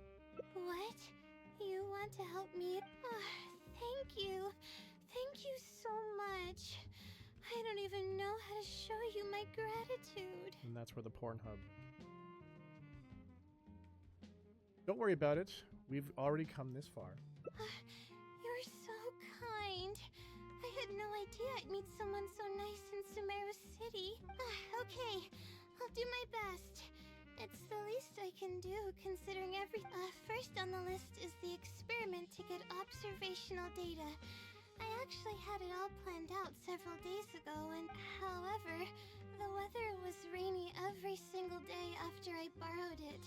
What? You want to help me? Thank you. Thank you so much. I don't even know how to show you my gratitude. And that's where the Pornhub. Don't worry about it. We've already come this far. You're so kind. I had no idea I'd meet someone so nice in Sumeru City. Okay, I'll do my best. It's the least I can do, considering first on the list is the experiment to get observational data. I actually had it all planned out several days ago, and however, the weather was rainy every single day after I borrowed it.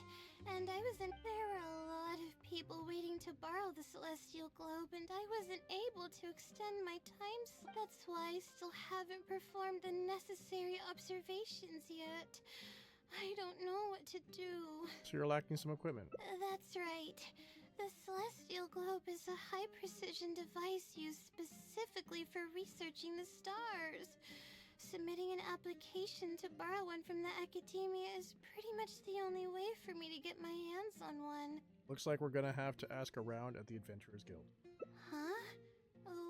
And there were a lot of people waiting to borrow the Celestial Globe, and I wasn't able to extend my time. That's why I still haven't performed the necessary observations yet. I don't know what to do. So you're lacking some equipment. That's right. The Celestial Globe is a high-precision device used specifically for researching the stars. Submitting an application to borrow one from the academia is pretty much the only way for me to get my hands on one. Looks like we're gonna have to ask around at the Adventurers Guild. Huh?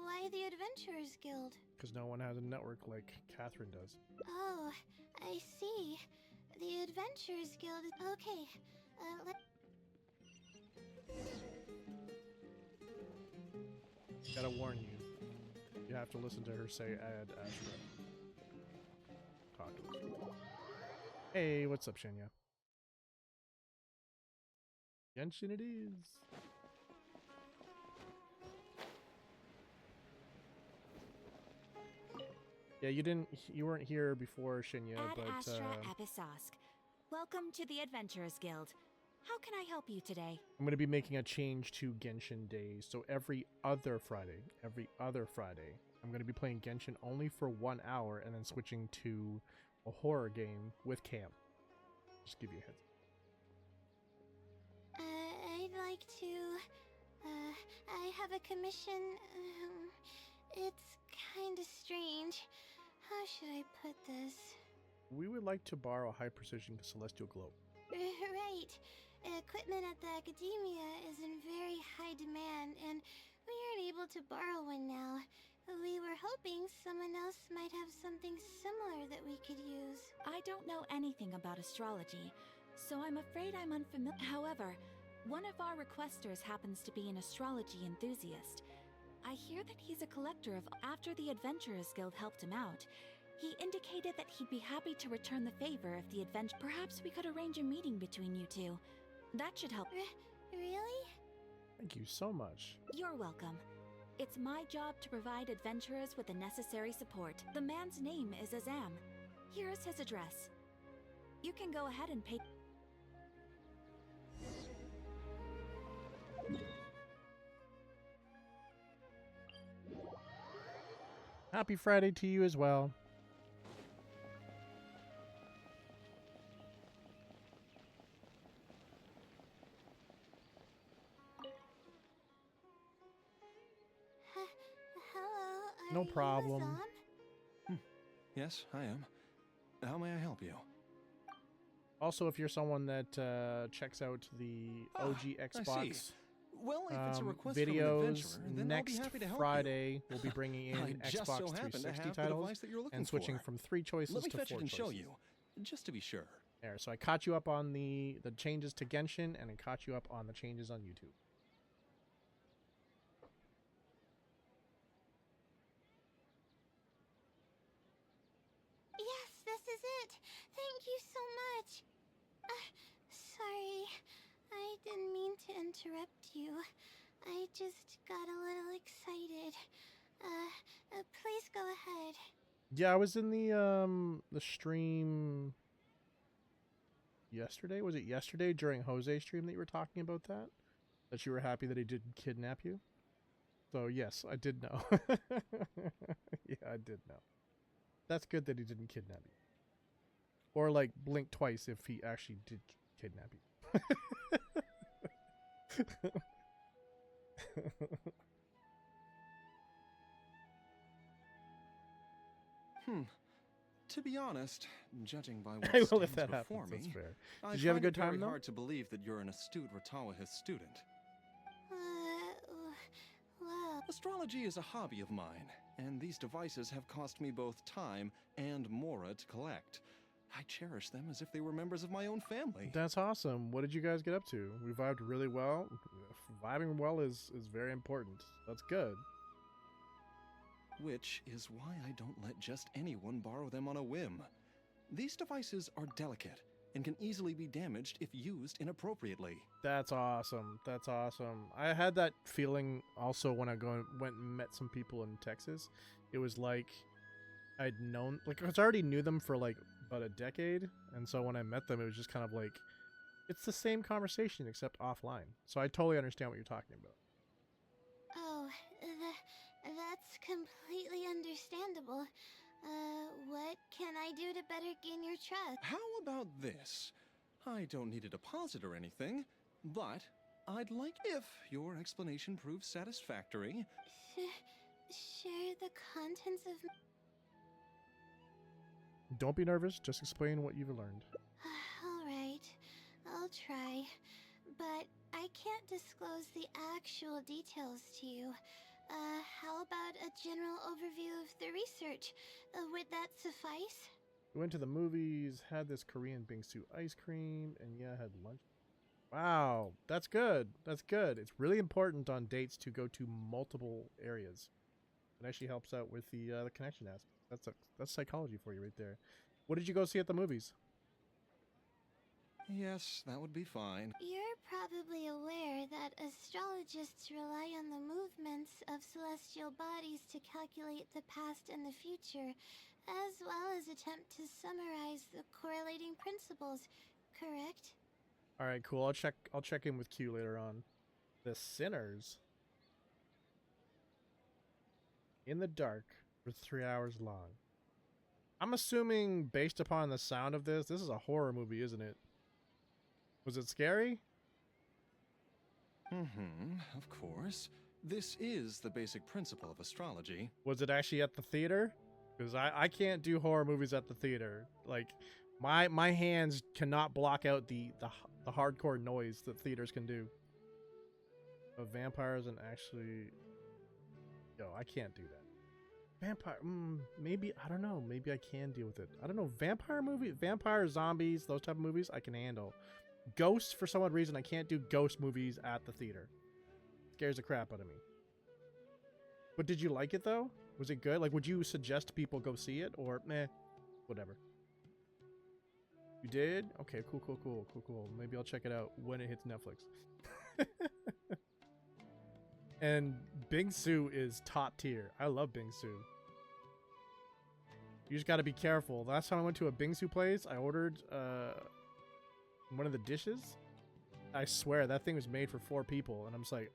Why the Adventurers Guild? Because no one has a network like Catherine does. Oh, I see. The Adventurers Guild is... Okay, Gotta warn you. You have to listen to her say Ad Astra. Talk to us. Hey, what's up, Shinya? Genshin it is. Yeah, you weren't here before, Shinya, Ad but Astra Episosk. Welcome to the Adventurers Guild. How can I help you today? I'm going to be making a change to Genshin days. So every other Friday, I'm going to be playing Genshin only for 1 hour and then switching to a horror game with Cam. Just give you a heads up. I'd like to... I have a commission. It's kinda strange. How should I put this? We would like to borrow a high-precision celestial globe. Right. Equipment at the academia is in very high demand, and we aren't able to borrow one now. We were hoping someone else might have something similar that we could use. I don't know anything about astrology, so I'm afraid I'm unfamiliar. However, one of our requesters happens to be an astrology enthusiast. I hear that he's a collector of... After the Adventurers Guild helped him out, he indicated that he'd be happy to return the favor if the adventure... Perhaps we could arrange a meeting between you two. That should help. Really? Thank you so much. You're welcome. It's my job to provide adventurers with the necessary support. The man's name is Azam. Here is his address. You can go ahead and pay... Happy Friday to you as well. Hello, No problem. Yes, I am. How may I help you? Also, if you're someone that checks out the OG I Xbox... see. Well, if it's a request videos. from an adventurer, then I'll be Next happy to help Friday, we'll be bringing in I just Xbox so happen to 360 have the titles device that you're looking and switching for. from 3 choices Let me to fetch 4 it and choices. show you, just to be sure. There, so I caught you up on the changes to Genshin, and I caught you up on the changes on YouTube. Yes, this is it. Thank you so much. Sorry, I didn't mean to interrupt you. I just got a little excited. Please go ahead. Yeah, I was in the stream yesterday. Was it yesterday during Jose's stream that you were talking about that? That you were happy that he didn't kidnap you? So yes, I did know. Yeah, I did know. That's good that he didn't kidnap you. Or like blink twice if he actually did kidnap you. To be honest, judging by what Well, stands if that before happens, that's me, fair. I Did you have a find good it very time, though? hard to believe that you're an astute Ratawahist student. Well... Astrology is a hobby of mine, and these devices have cost me both time and mora to collect. I cherish them as if they were members of my own family. That's awesome. What did you guys get up to? We vibed really well. Vibing well is very important. That's good. Which is why I don't let just anyone borrow them on a whim. These devices are delicate and can easily be damaged if used inappropriately. That's awesome. That's awesome. I had that feeling also when I went and met some people in Texas. It was like I'd known, like, I already knew them for like about a decade, and so when I met them, it was just kind of like it's the same conversation except offline. So I totally understand what you're talking about. Oh, that's completely understandable. What can I do to better gain your trust? How about this? I don't need a deposit or anything, but I'd like if your explanation proves satisfactory. Share the contents of... Don't be nervous. Just explain what you've learned. Alright, I'll try. But I can't disclose the actual details to you. How about a general overview of the research? Would that suffice? We went to the movies, had this Korean bingsu ice cream, and yeah, had lunch. Wow, that's good. That's good. It's really important on dates to go to multiple areas. It actually helps out with the connection aspect. That's psychology for you right there. What did you go see at the movies? Yes, that would be fine. You're probably aware that astrologists rely on the movements of celestial bodies to calculate the past and the future, as well as attempt to summarize the correlating principles, correct? All right, cool. I'll check in with Q later on. The Sinners in the dark for 3 hours long. I'm assuming based upon the sound of this is a horror movie, isn't it? Was it scary? Of course. This is the basic principle of astrology. Was it actually at the theater? Because I can't do horror movies at the theater. Like, my hands cannot block out the hardcore noise that theaters can do. Of vampires and actually... Yo, I can't do that. Vampire, maybe, I don't know. Maybe I can deal with it. I don't know. Vampire, zombies, those type of movies, I can handle. Ghosts, for some odd reason, I can't do ghost movies at the theater. Scares the crap out of me. But did you like it, though? Was it good? Like, would you suggest people go see it? Or, meh, whatever. You did? Okay, cool. Maybe I'll check it out when it hits Netflix. And Bingsu is top tier. I love Bingsu. You just gotta be careful. Last time I went to a Bingsu place, I ordered one of the dishes. I swear that thing was made for 4 people, and I'm just like,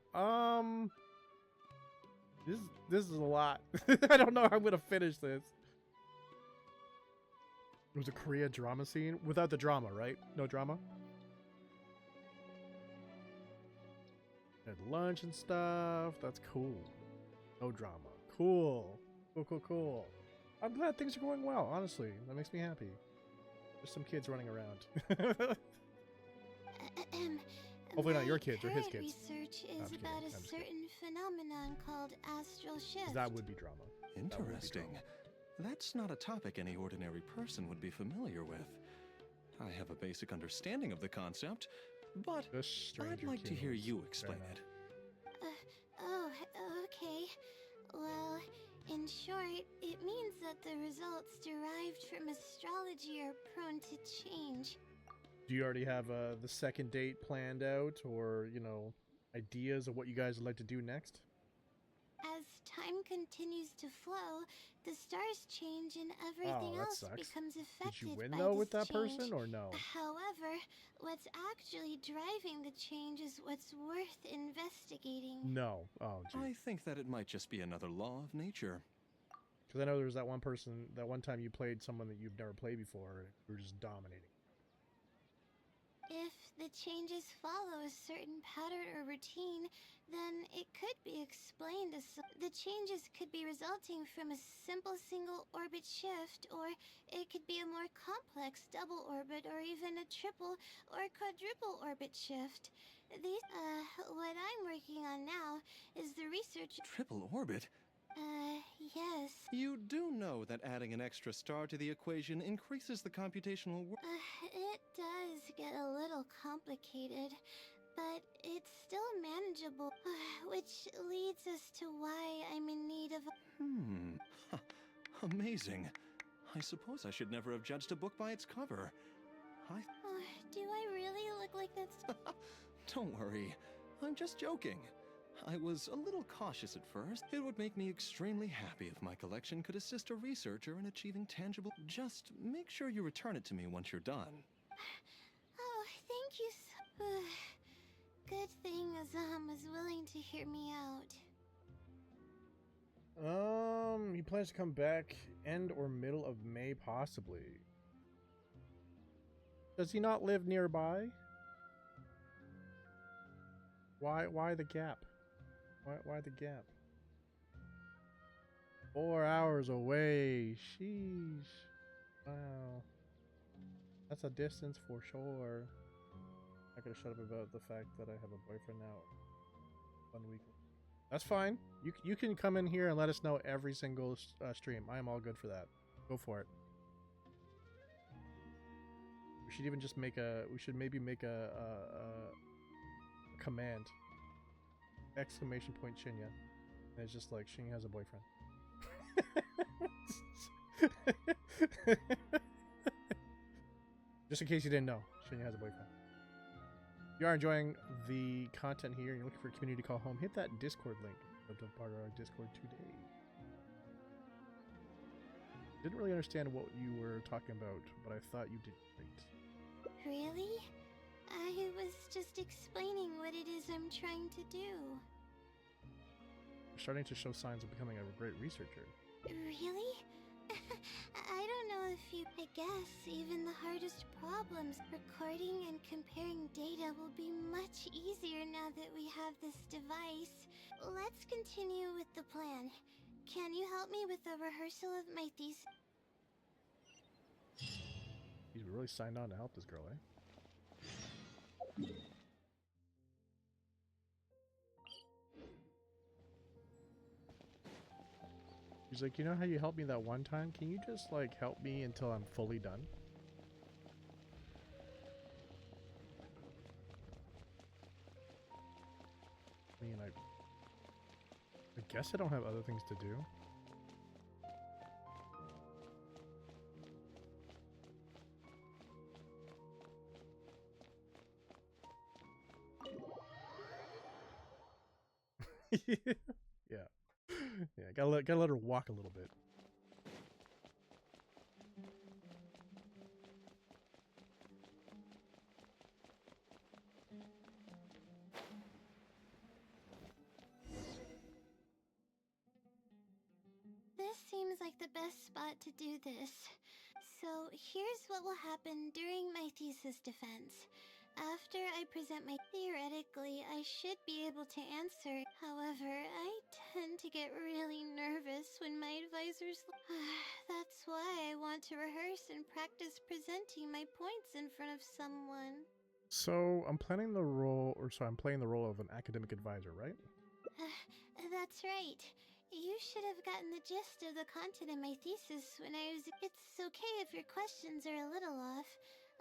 this is a lot. I don't know how I'm gonna finish this. It was a Korea drama scene without the drama, right? No drama. Had lunch and stuff. That's cool. No drama. Cool. Cool. I'm glad things are going well, honestly. That makes me happy. There's some kids running around. Hopefully not My your kids or his current kids. research No, I'm is kidding. about a I'm just certain phenomenon called astral 'Cause shift. that would be drama. That would be Interesting. drama. That's not a topic any ordinary person would be familiar with. I have a basic understanding of the concept, but The I'd stranger like to hear kills. you Fair explain enough. it. Oh, okay. Well, in short, it means that the results derived from astrology are prone to change. Do you already have the second date planned out, or ideas of what you guys would like to do next? As time continues to flow, the stars change and everything that else sucks. becomes Did affected you win by though this with that change. person, or no? However, what's actually driving the change is what's worth investigating. No. Oh, geez. I think that it might just be another law of nature. Because I know there was that one person, that one time you played someone that you've never played before, and you were just dominating. If the changes follow a certain pattern or routine, then it could be explained as the changes could be resulting from a simple single orbit shift, or it could be a more complex double orbit, or even a triple or quadruple orbit shift. What I'm working on now is the research. Triple orbit? Yes. You do know that adding an extra star to the equation increases the computational work. It does get a little complicated, but it's still manageable, which leads us to why I'm in need of Amazing. I suppose I should never have judged a book by its cover. Do I really look like that? Don't worry. I'm just joking. I was a little cautious at first. It would make me extremely happy if my collection could assist a researcher in achieving tangible. Just make sure you return it to me once you're done. Oh, thank you so... Good thing Azam was willing to hear me out. He plans to come back end or middle of May, possibly. Does he not live nearby? Why the gap? Why the gap? 4 hours away. Sheesh. Wow. That's a distance for sure. I gotta shut up about the fact that I have a boyfriend now. 1 week. That's fine. You can come in here and let us know every single stream. I am all good for that. Go for it. We should even just make a. We should maybe make a command. Exclamation point Shinya. And it's just like Shinya has a boyfriend. Just in case you didn't know, Shinya has a boyfriend. If you are enjoying the content here and you're looking for a community to call home, hit that Discord link to be part of our Discord today. Didn't really understand what you were talking about, but I thought you did great. Really? I was just explaining what it is I'm trying to do. You're starting to show signs of becoming a great researcher. Really? I don't know if you... I guess even the hardest problems, recording and comparing data, will be much easier now that we have this device. Let's continue with the plan. Can you help me with the rehearsal of my thesis? He's really signed on to help this girl, eh? He's like, you know how you helped me that one time? Can you just, like, help me until I'm fully done? I mean, I guess I don't have other things to do. Yeah. Yeah, gotta let her walk a little bit. This seems like the best spot to do this. So here's what will happen during my thesis defense. After I present theoretically, I should be able to answer. However, I tend to get really nervous when my advisors... That's why I want to rehearse and practice presenting my points in front of someone. So I'm planning the role, I'm playing the role of an academic advisor, right? That's right. You should have gotten the gist of the content of my thesis when I was... It's okay if your questions are a little off.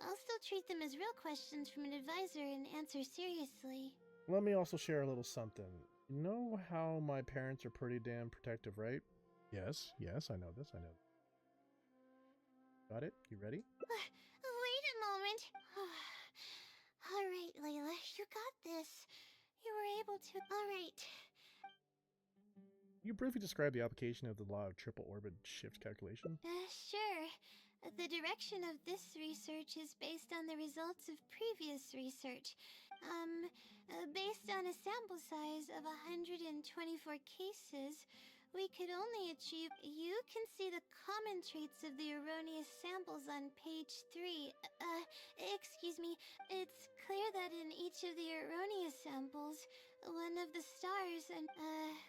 I'll still treat them as real questions from an advisor and answer seriously. Let me also share a little something. You know how my parents are pretty damn protective, right? Yes, I know this, I know. Got it? You ready? Wait a moment. Alright, Layla, you got this. You were able to... Alright. You briefly describe the application of the law of triple orbit shift calculation? Sure. The direction of this research is based on the results of previous research. Based on a sample size of 124 cases, we could only achieve... You can see the common traits of the erroneous samples on page 3. Excuse me. It's clear that in each of the erroneous samples, one of the stars, and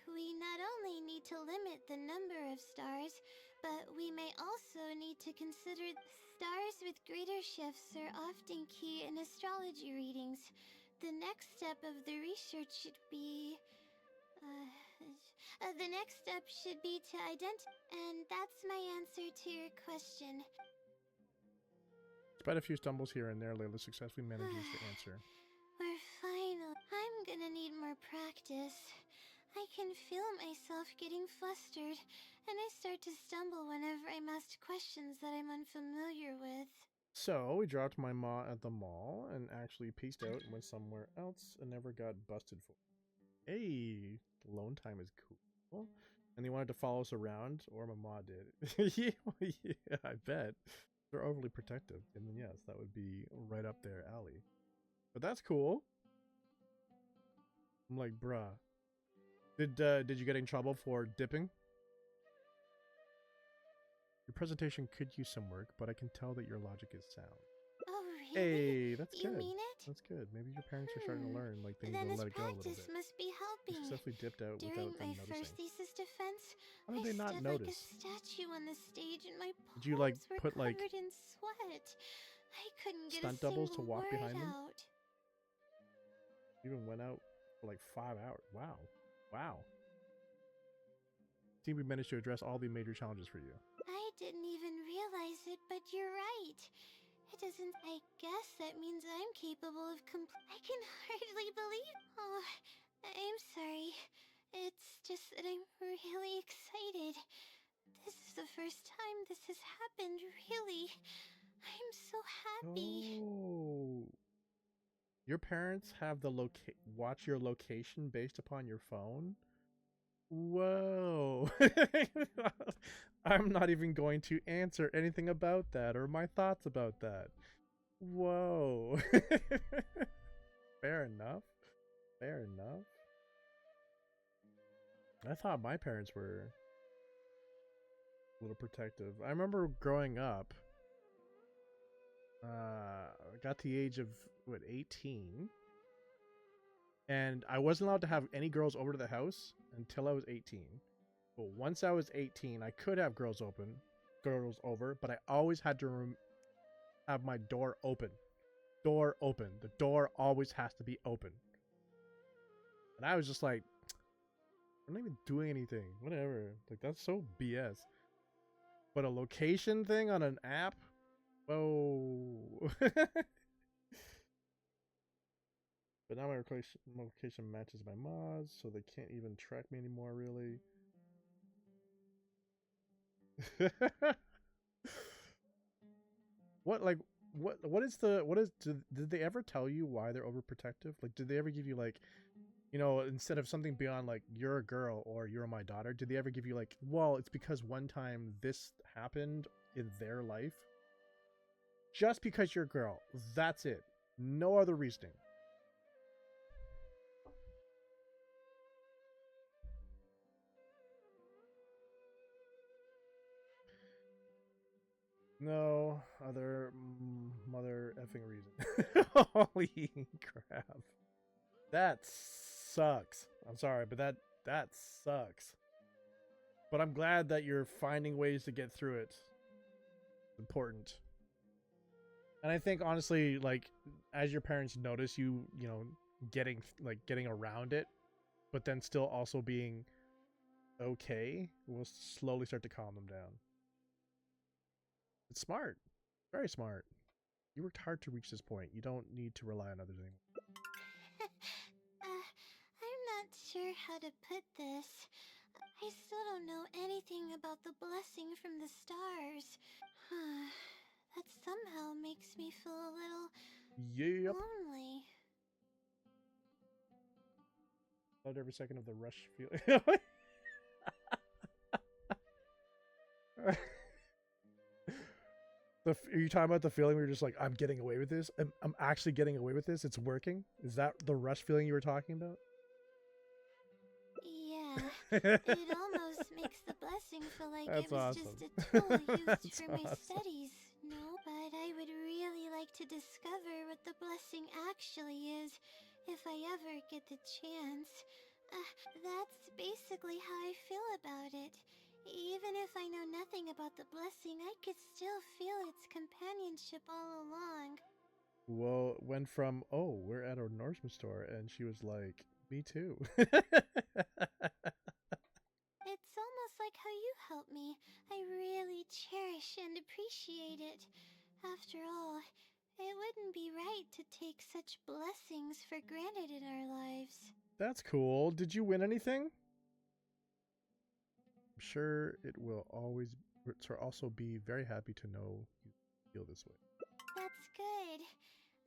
we not only need to limit the number of stars, but we may also need to consider stars with greater shifts are often key in astrology readings. The next step of the research should be... the next step should be to identify... And that's my answer to your question. Despite a few stumbles here and there, Layla successfully manages to answer. We're final. I'm gonna need more practice. I can feel myself getting flustered, and I start to stumble whenever I'm asked questions that I'm unfamiliar with. So, we dropped my ma at the mall and actually peaced out and went somewhere else and never got busted for it. Hey, alone time is cool. And they wanted to follow us around, or my ma did. Yeah, I bet. They're overly protective. And then yes, that would be right up their alley. But that's cool. I'm like, bruh. Did you get in trouble for dipping? Your presentation could use some work, but I can tell that your logic is sound. Oh, really? Hey, that's good. You mean it? That's good. Maybe your parents are starting to learn, like they need Then to let this it go a little practice bit. must be helping. You successfully dipped out During without them my noticing. first thesis defense, How did they not stood notice? like a statue on the stage, and my palms Did you like were put like covered in sweat. I couldn't get stunt a single doubles to walk word behind them? out. You even went out for like 5 hours. Wow. Wow. I think we managed to address all the major challenges for you. I didn't even realize it, but you're right. It doesn't... I guess that means I'm capable of I can hardly believe... Oh, I'm sorry. It's just that I'm really excited. This is the first time this has happened, really. I'm so happy. Oh. Your parents have the watch your location based upon your phone? Whoa. I'm not even going to answer anything about that or my thoughts about that. Whoa. Fair enough. Fair enough. I thought my parents were a little protective. I remember growing up, I got to the age of, 18? And I wasn't allowed to have any girls over to the house until I was 18. But once I was 18, I could have girls over, but I always had to have my door open. Door open. The door always has to be open. And I was just like, I'm not even doing anything. Whatever. Like, that's so BS. But a location thing on an app? Whoa. But now my location matches my mods, so they can't even track me anymore, really. Did they ever tell you why they're overprotective? Like, did they ever give you, like, you know, instead of something beyond, like, you're a girl or you're my daughter, did they ever give you, like, well, it's because one time this happened in their life? Just because you're a girl. That's it. No other reasoning. No other mother effing reason. Holy crap. That sucks. I'm sorry, but that sucks. But I'm glad that you're finding ways to get through it. Important. And I think honestly, like, as your parents notice you, you know, getting around it, but then still also being okay, will slowly start to calm them down. It's smart. Very smart. You worked hard to reach this point. You don't need to rely on others anymore. I'm not sure how to put this. I still don't know anything about the blessing from the stars. That somehow makes me feel a little lonely. Loved every second of the rush feeling. Are you talking about the feeling where you're just like, I'm getting away with this? I'm actually getting away with this? It's working? Is that the rush feeling you were talking about? Yeah. It almost makes the blessing feel like it was just a tool used for my studies, no? But I would really like to discover what the blessing actually is, if I ever get the chance. That's basically how I feel about it. Even if I know nothing about the blessing, I could still feel its companionship all along. Well, went from, oh, we're at a Norseman store, and she was like, me too. It's almost like how you helped me. I really cherish and appreciate it. After all, it wouldn't be right to take such blessings for granted in our lives. That's cool. Did you win anything? I'm sure it will also be very happy to know you feel this way. That's good.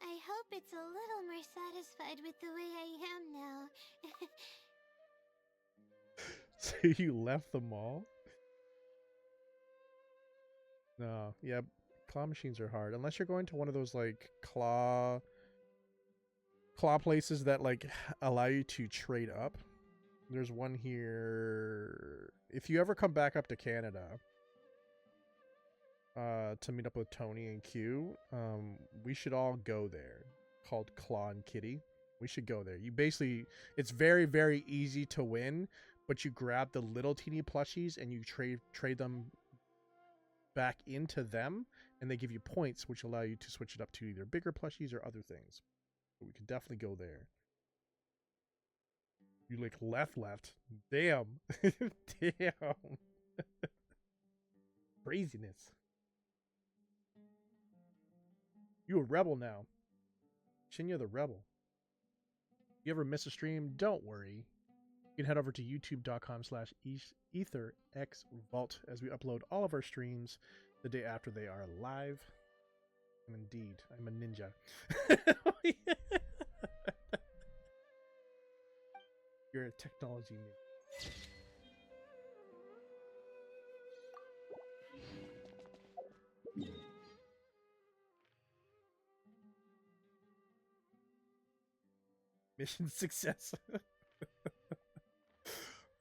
I hope it's a little more satisfied with the way I am now. So you left the mall? No, yeah, claw machines are hard. Unless you're going to one of those, like, claw places that, like, allow you to trade up. There's one here. If you ever come back up to Canada to meet up with Tony and Q, we should all go there. Called Claw and Kitty. We should go there. You basically, it's very, very easy to win, but you grab the little teeny plushies and you trade them back into them, and they give you points, which allow you to switch it up to either bigger plushies or other things. But we could definitely go there. You like left. Damn. Damn. Craziness. You a rebel now. Shinya the rebel. If you ever miss a stream, don't worry. You can head over to youtube.com/EtherxVault as we upload all of our streams the day after they are live. Indeed, I'm a ninja. You're a technology ninja. Mission success.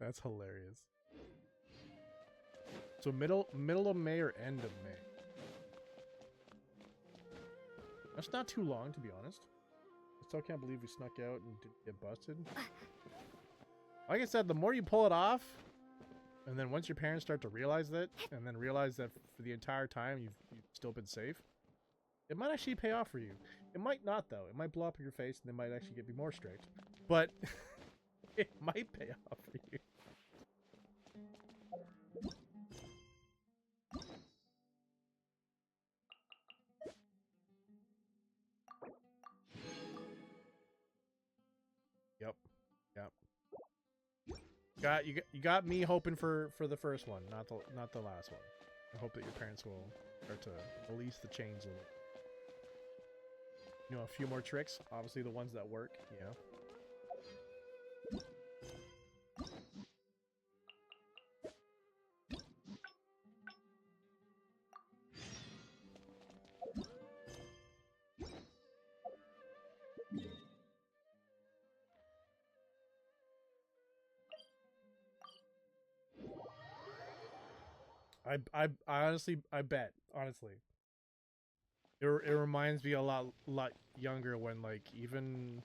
That's hilarious. So middle of May or end of May? That's not too long, to be honest. I still can't believe we snuck out and didn't get busted. Like I said, the more you pull it off, and then once your parents start to realize that, and then realize that for the entire time you've still been safe, it might actually pay off for you. It might not, though. It might blow up in your face, and they might actually be more strict. But it might pay off for you. Yep. You got me hoping for the first one, not the last one. I hope that your parents will start to release the chains a little. You know, a few more tricks. Obviously, the ones that work. You know. I honestly, I bet, honestly. It reminds me a lot younger when, like, even...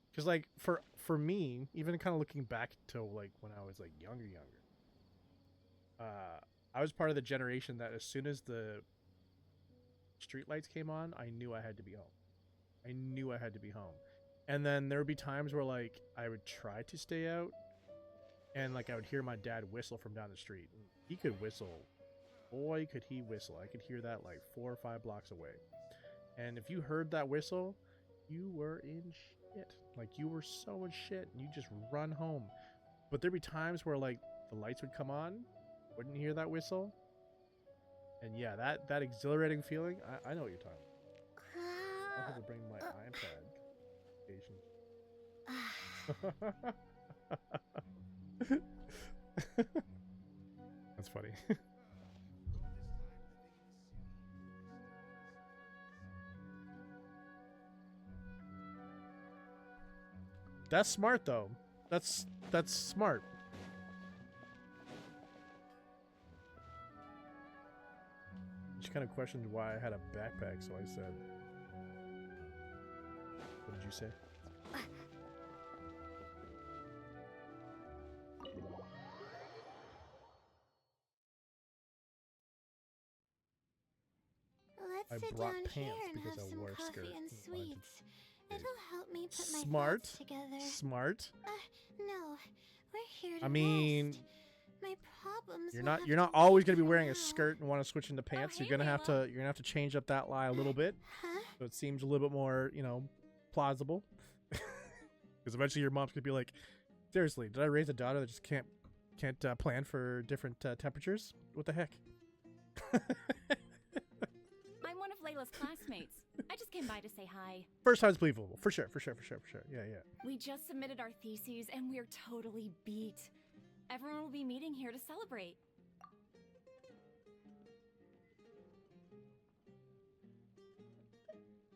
Because, like, for me, even kind of looking back to, like, when I was, like, younger, I was part of the generation that as soon as the street lights came on, I knew I had to be home. I knew I had to be home. And then there would be times where like I would try to stay out, and like I would hear my dad whistle from down the street. He could whistle. Boy, could he whistle. I could hear that like 4 or 5 blocks away. And if you heard that whistle, you were in shit. Like you were so in shit, and you just run home. But there'd be times where like the lights would come on, wouldn't hear that whistle. And yeah, that exhilarating feeling, I know what you're talking about. I'll have to bring my iPad. That's funny. That's smart though. That's smart. She kind of questioned why I had a backpack, so I said, what did you say? Let's sit down here and have some coffee and sweets. It'll help me put my thoughts together. Smart. No, we're here to mean, rest. My problems. You're not always gonna be wearing a skirt and want to switch into pants. You're gonna have to change up that lie a little bit, so it seems a little bit more, you know, plausible. Because eventually your mom's gonna be like, seriously, did I raise a daughter that just can't plan for different temperatures? What the heck? I'm one of Layla's classmates. I just came by to say hi. First time's believable, for sure. Yeah. We just submitted our theses and we're totally beat. Everyone will be meeting here to celebrate.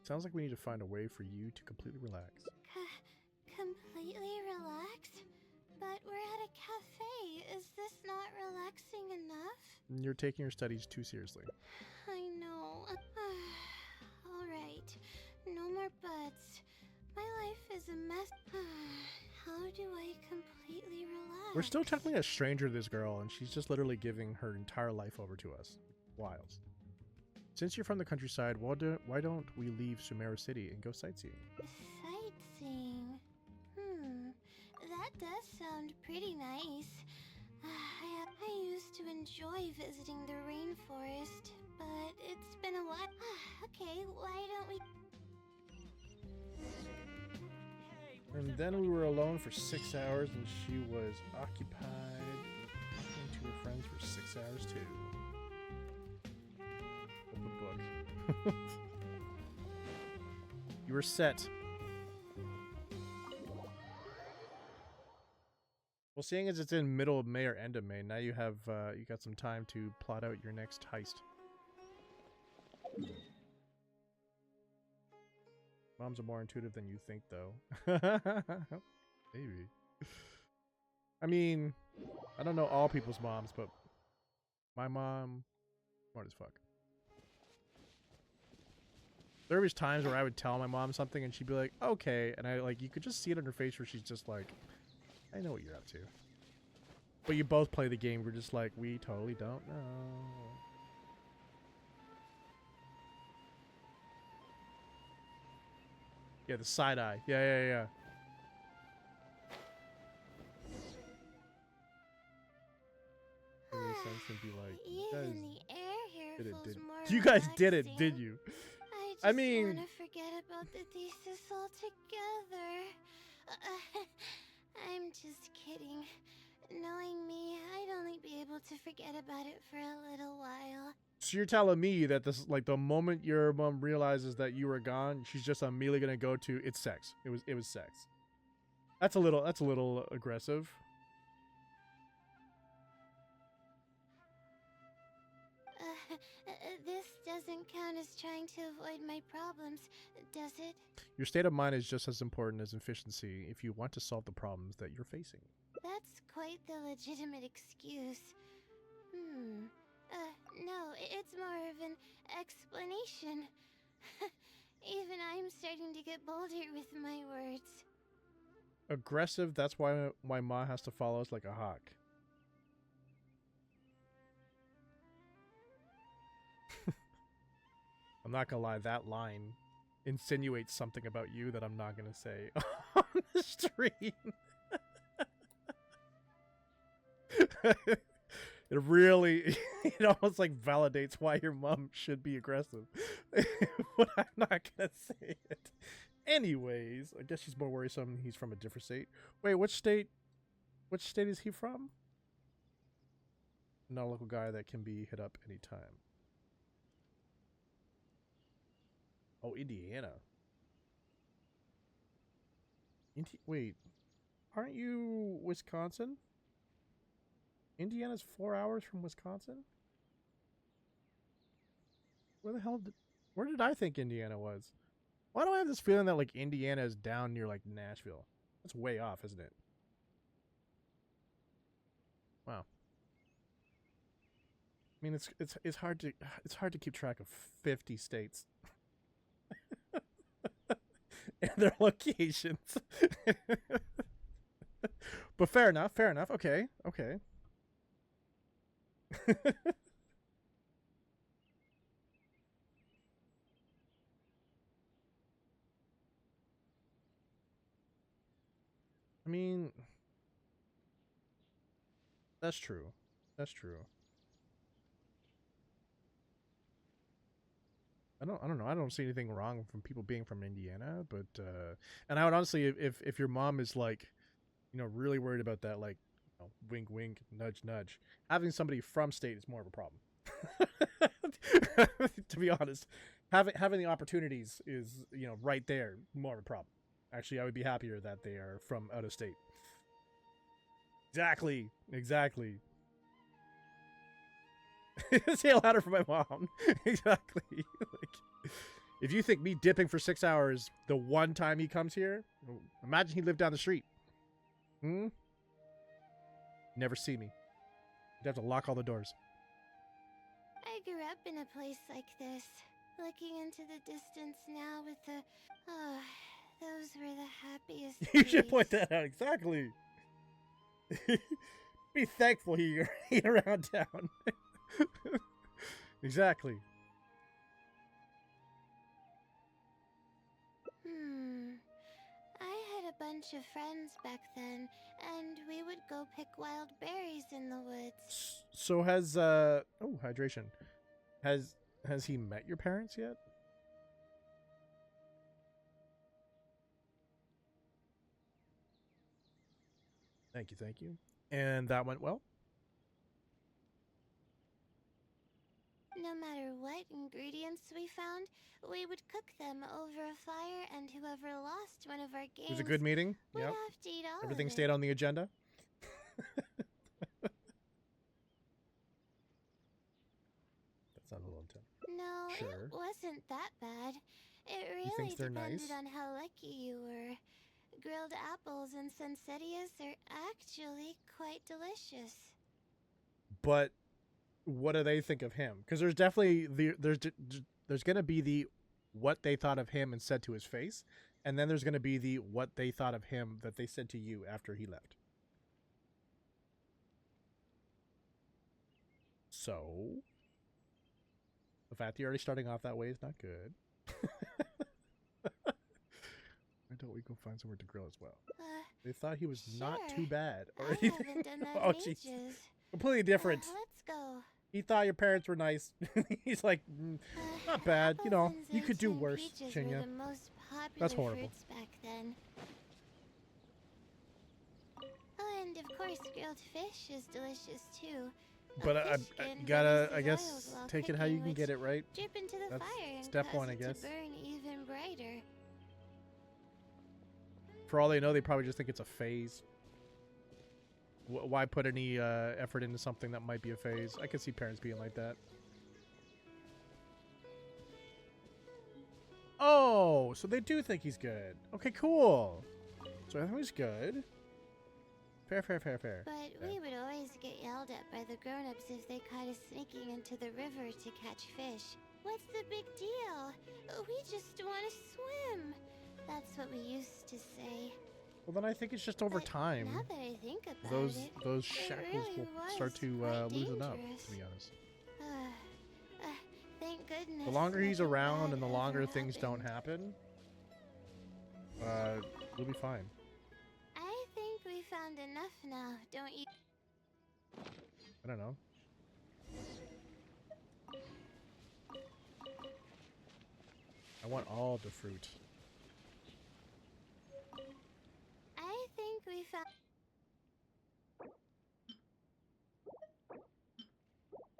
Sounds like we need to find a way for you to completely relax. Completely relax? But we're at a cafe. Is this not relaxing enough? You're taking your studies too seriously. I know. Alright. No more buts. My life is a mess. How do I completely relax? We're still technically a stranger to this girl, and she's just literally giving her entire life over to us. Wild. Since you're from the countryside, why don't we leave Sumeru City and go sightseeing? Sightseeing? That does sound pretty nice. I used to enjoy visiting the rainforest, but it's been a while. Okay, why don't we... And then we were alone for 6 hours, and she was occupied talking to her friends for 6 hours too. Open book. You were set. Well, seeing as it's in middle of May or end of May, now you have you got some time to plot out your next heist. Moms are more intuitive than you think, though. Maybe. I mean, I don't know all people's moms, but my mom, smart as fuck. There was times where I would tell my mom something and she'd be like, okay, and I like, you could just see it on her face where she's just like, I know what you're up to. But you both play the game, we're just like, we totally don't know. Yeah, the side eye. Yeah. And be like, even the air here feels more you guys did it, relaxing. did you? I mean, want to forget about the thesis altogether. I'm just kidding. Knowing me, I'd only be able to forget about it for a little while. So you're telling me that this, like, the moment your mom realizes that you were gone, she's just immediately gonna go to it's sex. It was sex. That's a little aggressive. This doesn't count as trying to avoid my problems, does it? Your state of mind is just as important as efficiency if you want to solve the problems that you're facing. That's quite the legitimate excuse. No, it's more of an explanation. Even I'm starting to get bolder with my words. Aggressive, that's why Ma has to follow us like a hawk. I'm not gonna lie, that line insinuates something about you that I'm not gonna say on the stream. It really, it almost like validates why your mom should be aggressive. But I'm not gonna say it. Anyways, I guess she's more worrisome. He's from a different state. Wait, which state is he from? Not a local guy that can be hit up anytime. Oh, Indiana. Wait, aren't you Wisconsin? Indiana's 4 hours from Wisconsin? Where did I think Indiana was? Why do I have this feeling that like Indiana is down near like Nashville? That's way off, isn't it? Wow. I mean, it's hard to keep track of 50 states and their locations. But fair enough. Okay. I mean, that's true. I don't know. I don't see anything wrong from people being from Indiana, but and I would honestly, if your mom is like, you know, really worried about that, like, you know, wink wink, nudge nudge, having somebody from state is more of a problem. To be honest, having the opportunities is, you know, right there, more of a problem. Actually, I would be happier that they are from out of state. Exactly. Say louder for my mom. Exactly. Like, if you think me dipping for 6 hours the one time he comes here, imagine he lived down the street. Never see me. You'd have to lock all the doors. I grew up in a place like this. Looking into the distance now with the... Oh, those were the happiest You days. should point that out. Exactly. Be thankful you're around town. Exactly. I had a bunch of friends back then, and we would go pick wild berries in the woods. So has hydration. Has he met your parents yet? Thank you. And that went well? No matter what ingredients we found, we would cook them over a fire, and whoever lost one of our games... It was a good meeting? We'd Yep. have to eat all Everything of it. stayed on the agenda? That sounds a little intense. No, Sure. it wasn't that bad. It He really thinks they're depended nice? on how lucky you were. Grilled apples and sunsettias are actually quite delicious. But what do they think of him? Because there's definitely there's going to be the what they thought of him and said to his face, and then there's going to be the what they thought of him that they said to you after he left. So the fact that you're already starting off that way is not good. Why don't we go find somewhere to grill as well? They thought he was not too bad or I anything. haven't done that Oh, in jeez. ages. Completely different. Let's go. He thought your parents were nice. He's like, not bad. You know, you could do worse, Peaches Chinya. were the most popular That's horrible. fruits back then. Oh, and of course, grilled fish is delicious too. But I gotta, I guess, oils while take it how you cooking, can get it, right? Drip into the That's fire and step cause one, I it guess. to burn even brighter. For all they know, they probably just think it's a phase. Why put any effort into something that might be a phase? I can see parents being like that. Oh, so they do think he's good. Okay, cool. So I think he's good. Fair. But we would always get yelled at by the grown-ups if they caught us sneaking into the river to catch fish. What's the big deal? We just want to swim. That's what we used to say. Well, then I think it's just over time. Now that I think about Those it shackles really will was start to quite loosen up, dangerous. to be honest. Thank goodness. The longer he's around and the longer things don't happen, you'll be fine. I think we found enough now, don't you? I don't know. I want all the fruit. I think we found...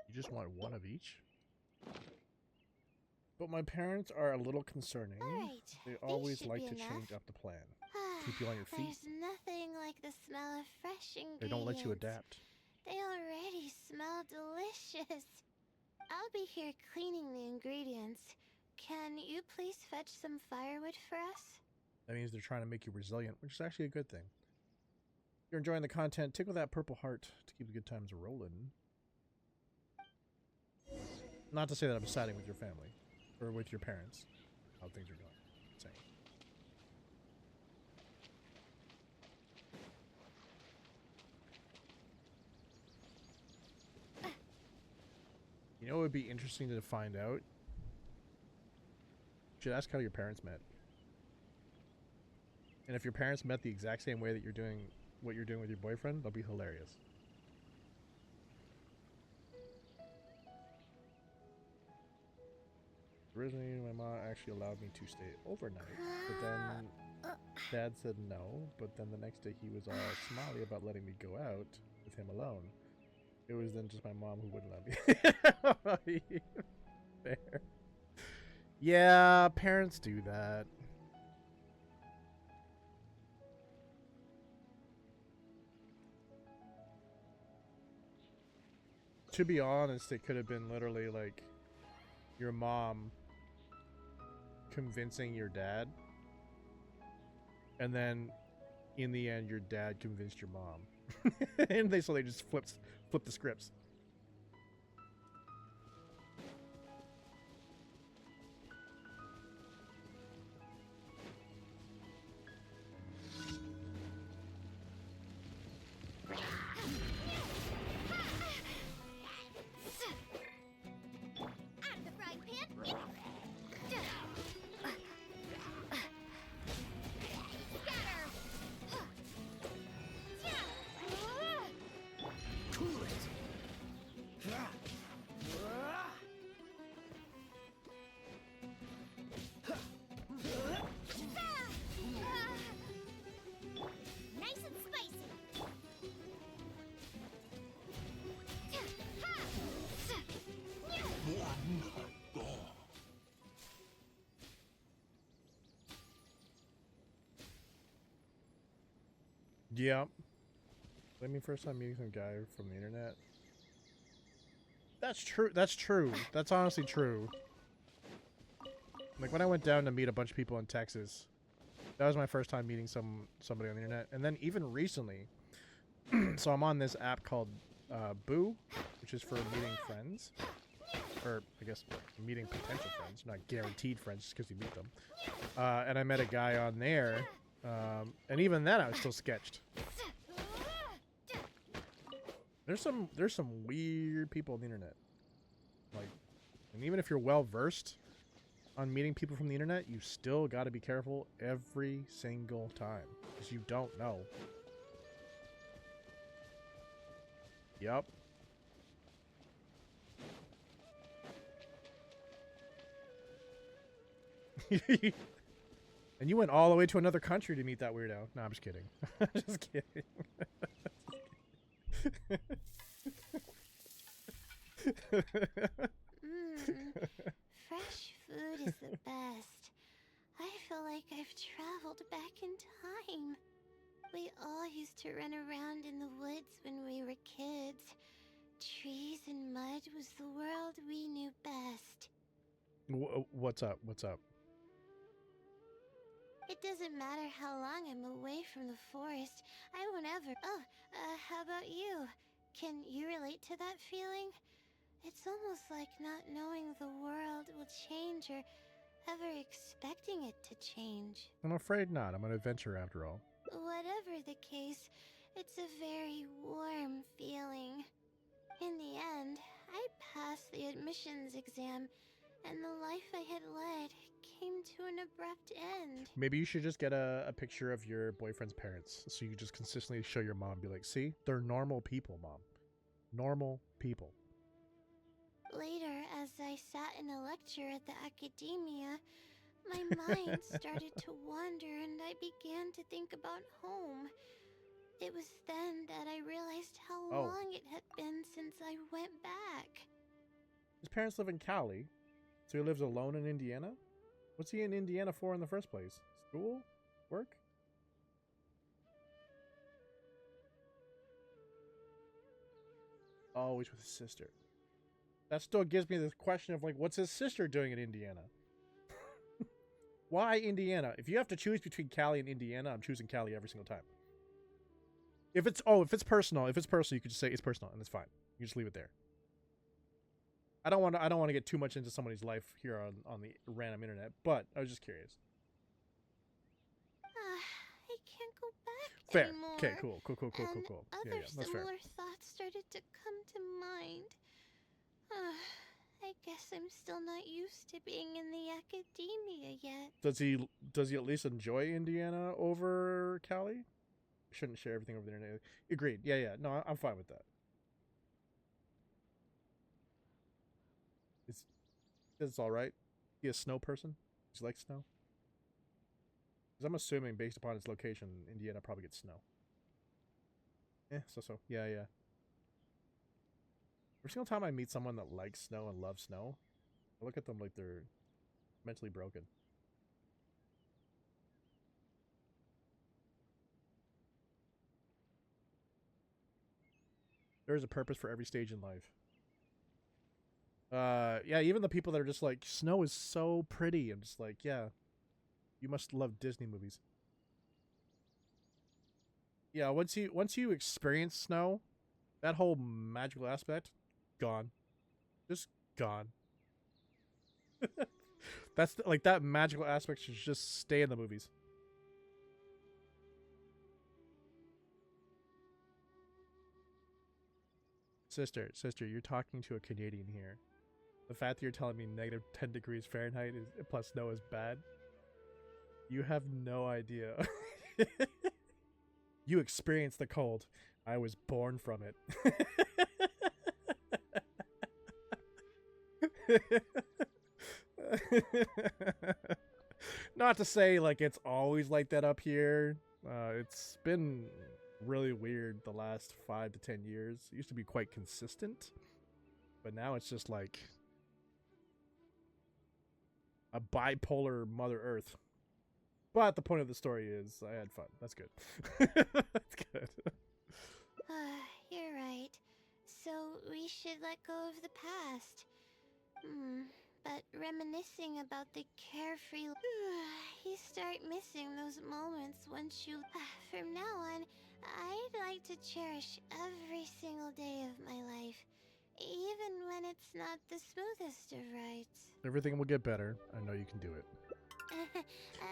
You just want one of each? But my parents are a little concerning. Alright, They always should like be to enough. change up the plan. Keep you on your feet. There's nothing like the smell of fresh ingredients. They don't let you adapt. They already smell delicious. I'll be here cleaning the ingredients. Can you please fetch some firewood for us? That means they're trying to make you resilient, which is actually a good thing. If you're enjoying the content, tickle that purple heart to keep the good times rolling. Not to say that I'm siding with your family. Or with your parents. How things are going. Saying. You know what would be interesting to find out? You should ask how your parents met. And if your parents met the exact same way that you're doing what you're doing with your boyfriend, that'll be hilarious. Originally, my mom actually allowed me to stay overnight, but then Dad said no, but then the next day he was all smiley about letting me go out with him alone. It was then just my mom who wouldn't let me. Fair. Yeah, parents do that. To be honest, it could have been literally like your mom convincing your dad, and then in the end your dad convinced your mom. And they just flipped the scripts. Yep. I mean, first time meeting some guy from the internet. That's true. That's true. That's honestly true. Like when I went down to meet a bunch of people in Texas, that was my first time meeting somebody on the internet. And then even recently, so I'm on this app called Boo, which is for meeting friends, or I guess meeting potential friends, not guaranteed friends, just because you meet them. And I met a guy on there. And even then, I was still sketched. There's some weird people on the internet. Like, and even if you're well versed on meeting people from the internet, you still got to be careful every single time because you don't know. Yep. And you went all the way to another country to meet that weirdo. No, I'm just kidding. Just kidding. Fresh food is the best. I feel like I've traveled back in time. We all used to run around in the woods when we were kids. Trees and mud was the world we knew best. What's up? What's up? It doesn't matter how long I'm away from the forest. I won't ever... Oh, how about you? Can you relate to that feeling? It's almost like not knowing the world will change or ever expecting it to change. I'm afraid not. I'm an adventurer after all. Whatever the case, it's a very warm feeling. In the end, I passed the admissions exam, and the life I had led came to an abrupt end. Maybe you should just get a picture of your boyfriend's parents so you can just consistently show your mom, be like, see, they're normal people, Mom. Normal people. Later, as I sat in a lecture at the academia, my mind started to wander and I began to think about home. It was then that I realized how long it had been since I went back. His parents live in Cali, so he lives alone in Indiana? What's he in Indiana for in the first place? School? Work? Oh, he's with his sister. That still gives me the question of, like, what's his sister doing in Indiana? Why Indiana? If you have to choose between Cali and Indiana, I'm choosing Cali every single time. If it's personal, you could just say it's personal and it's fine. You just leave it there. I don't want to get too much into somebody's life here on the random internet, but I was just curious. I can't go back Fair. anymore. Okay, cool. Other That's fair. similar thoughts started to come to mind. I guess I'm still not used to being in the academia yet. Does he at least enjoy Indiana over Cali? Shouldn't share everything over the internet. Agreed. Yeah. No, I'm fine with that. It's all right. He a snow person? Does he like snow? Because I'm assuming, based upon its location, Indiana probably gets snow. So. Yeah. Every single time I meet someone that likes snow and loves snow, I look at them like they're mentally broken. There is a purpose for every stage in life. Yeah, even the people that are just like, snow is so pretty. I'm just like, yeah, you must love Disney movies. Yeah, once you experience snow, that whole magical aspect, gone. Just gone. That's like, that magical aspect should just stay in the movies. Sister, you're talking to a Canadian here. The fact that you're telling me negative 10 degrees Fahrenheit plus snow is bad. You have no idea. You experienced the cold. I was born from it. Not to say like it's always like that up here. It's been really weird the last 5 to 10 years. It used to be quite consistent, but now it's just like a bipolar Mother Earth. But the point of the story is I had fun. That's good. That's good. You're right. So we should let go of the past. But reminiscing about the carefree... you start missing those moments once you... From now on, I'd like to cherish every single day of my life. Even when it's not the smoothest of rides. Everything will get better. I know you can do it.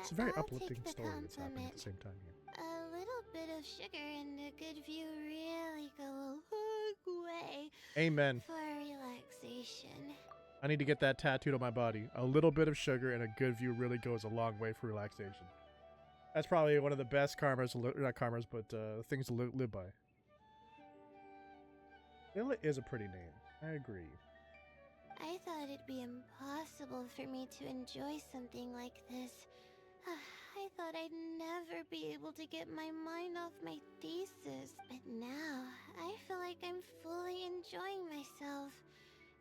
It's a very uplifting story that's happening at the same time here. A little bit of sugar and a good view really go a long way. Amen. For relaxation. I need to get that tattooed on my body. A little bit of sugar and a good view really goes a long way for relaxation. That's probably one of the best karmas, not karmas, but things to live by. Lila is a pretty name. I agree. I thought it'd be impossible for me to enjoy something like this. I thought I'd never be able to get my mind off my thesis. But now, I feel like I'm fully enjoying myself.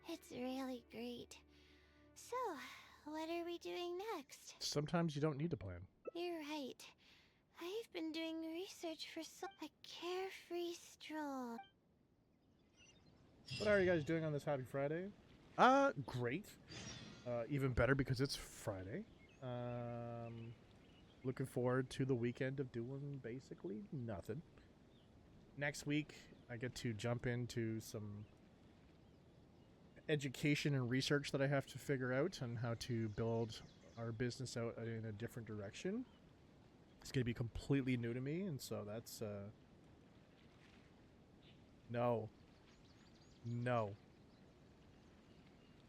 It's really great. So, what are we doing next? Sometimes you don't need to plan. You're right. I've been doing research for a carefree stroll. What are you guys doing on this Happy Friday? Great. Even better because it's Friday. Looking forward to the weekend of doing basically nothing. Next week, I get to jump into some education and research that I have to figure out on how to build our business out in a different direction. It's going to be completely new to me, and so that's, No.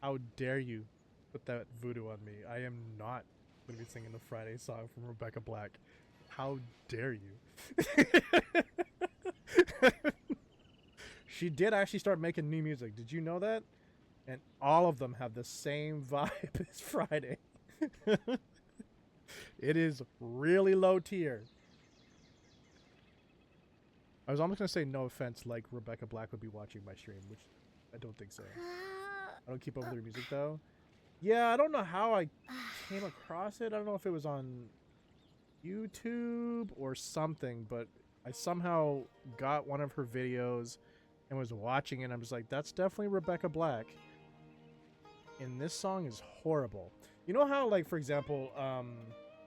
How dare you? Put that voodoo on me. I am not going to be singing the Friday song from Rebecca Black. How dare you? She did actually start making new music. Did you know that? And all of them have the same vibe as Friday. It is really low tier. I was almost going to say no offense, like Rebecca Black would be watching my stream, which I don't think so. I don't keep up with her music though. Yeah, I don't know how I came across it. I don't know if it was on YouTube or something, but I somehow got one of her videos and was watching it, and I'm just like, that's definitely Rebecca Black. And this song is horrible. You know how, like, for example,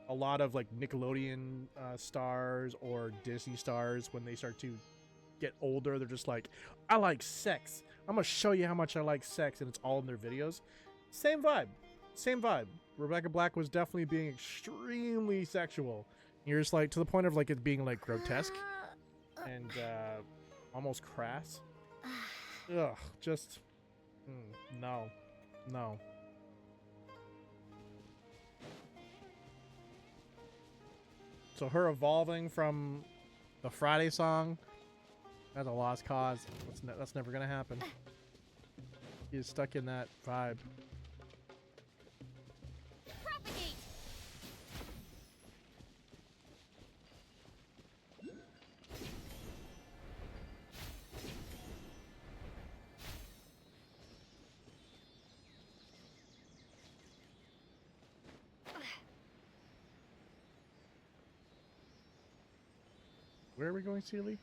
a lot of like Nickelodeon stars or Disney stars, when they start to get older, they're just like, I like sex. I'm gonna show you how much I like sex, and it's all in their videos. Same vibe. Same vibe. Rebecca Black was definitely being extremely sexual. You're just like, to the point of like it being like grotesque and almost crass. Ugh, just no. No. So her evolving from the Friday song, that's a lost cause. That's never gonna happen. He's stuck in that vibe. Propagate. Where are we going, Sealy?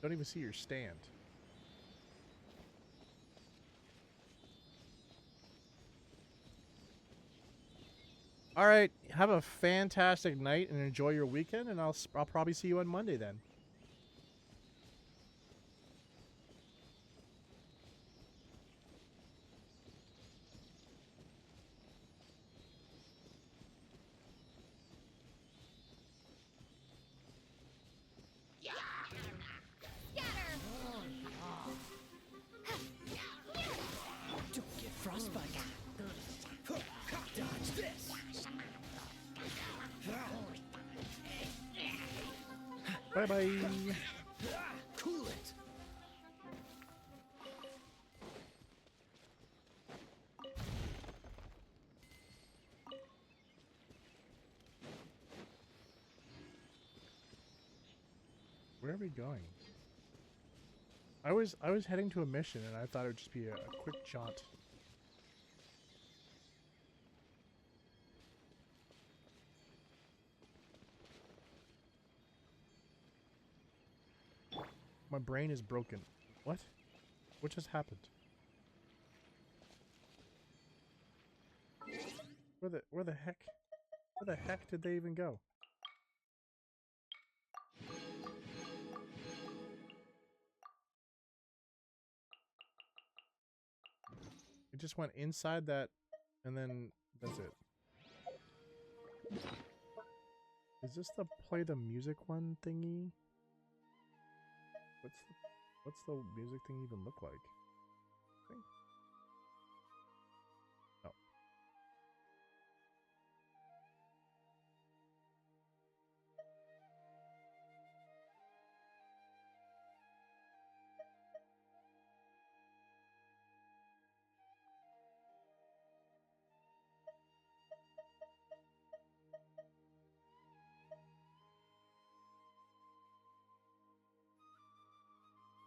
Don't even see your stand. All right, have a fantastic night and enjoy your weekend, and I'll probably see you on Monday then. Don't get frostbite. Dodge this. Bye bye. Cool it. Where are we going? I was heading to a mission, and I thought it would just be a quick jaunt. My brain is broken. What? What just happened? Where the heck did they even go? It just went inside that, and then that's it. Is this the play the music one thingy? What's the music thing even look like? Oh.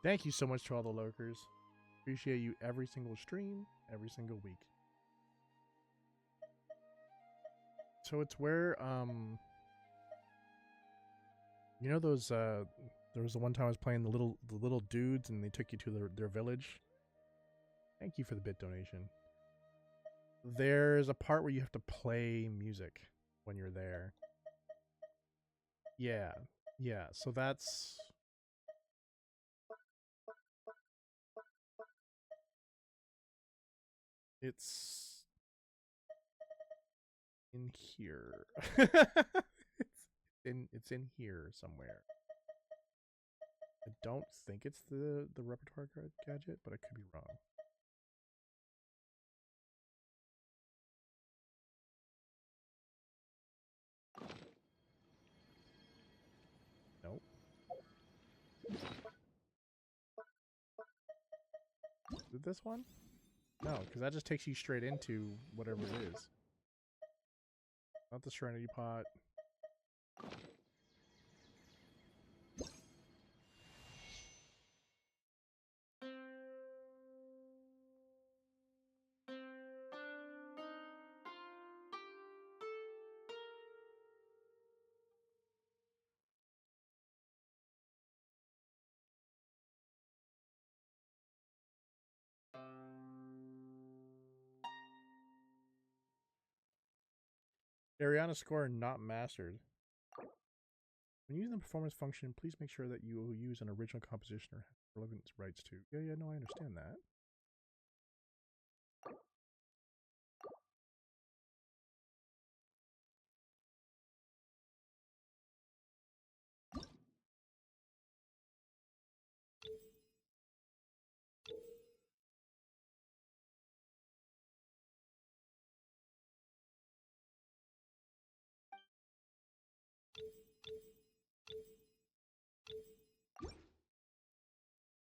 Thank you so much to all the lurkers. Appreciate you every single stream, every single week. So it's where you know those there was the one time I was playing the little dudes and they took you to their village. Thank you for the bit donation. There's a part where you have to play music when you're there. Yeah. Yeah, so that's it's in here. it's in here somewhere. I don't think it's the repertoire gadget, but I could be wrong. Is it this one? No, because that just takes you straight into whatever it is. Not the Serenity Pot. Ariana score not mastered. When using the performance function, please make sure that you use an original composition or have relevant rights to. Yeah, no, I understand that.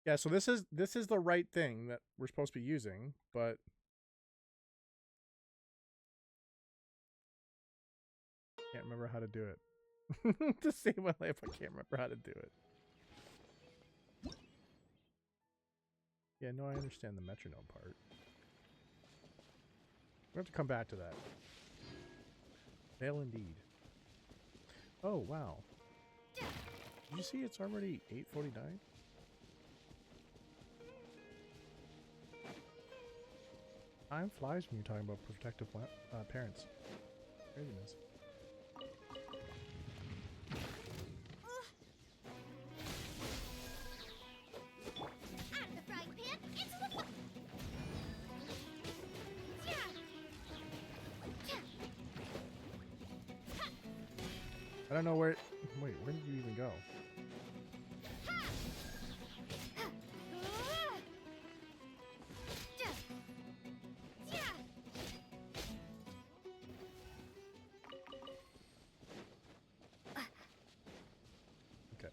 Yeah, so this is the right thing that we're supposed to be using, but can't remember how to do it. To save my life, I can't remember how to do it. Yeah, no, I understand the metronome part. We have to come back to that. Fail indeed. Oh, wow. Did you see it's already 8:49? Time flies when you're talking about protective parents. Craziness. I don't know where. Wait, where did you even go? Okay.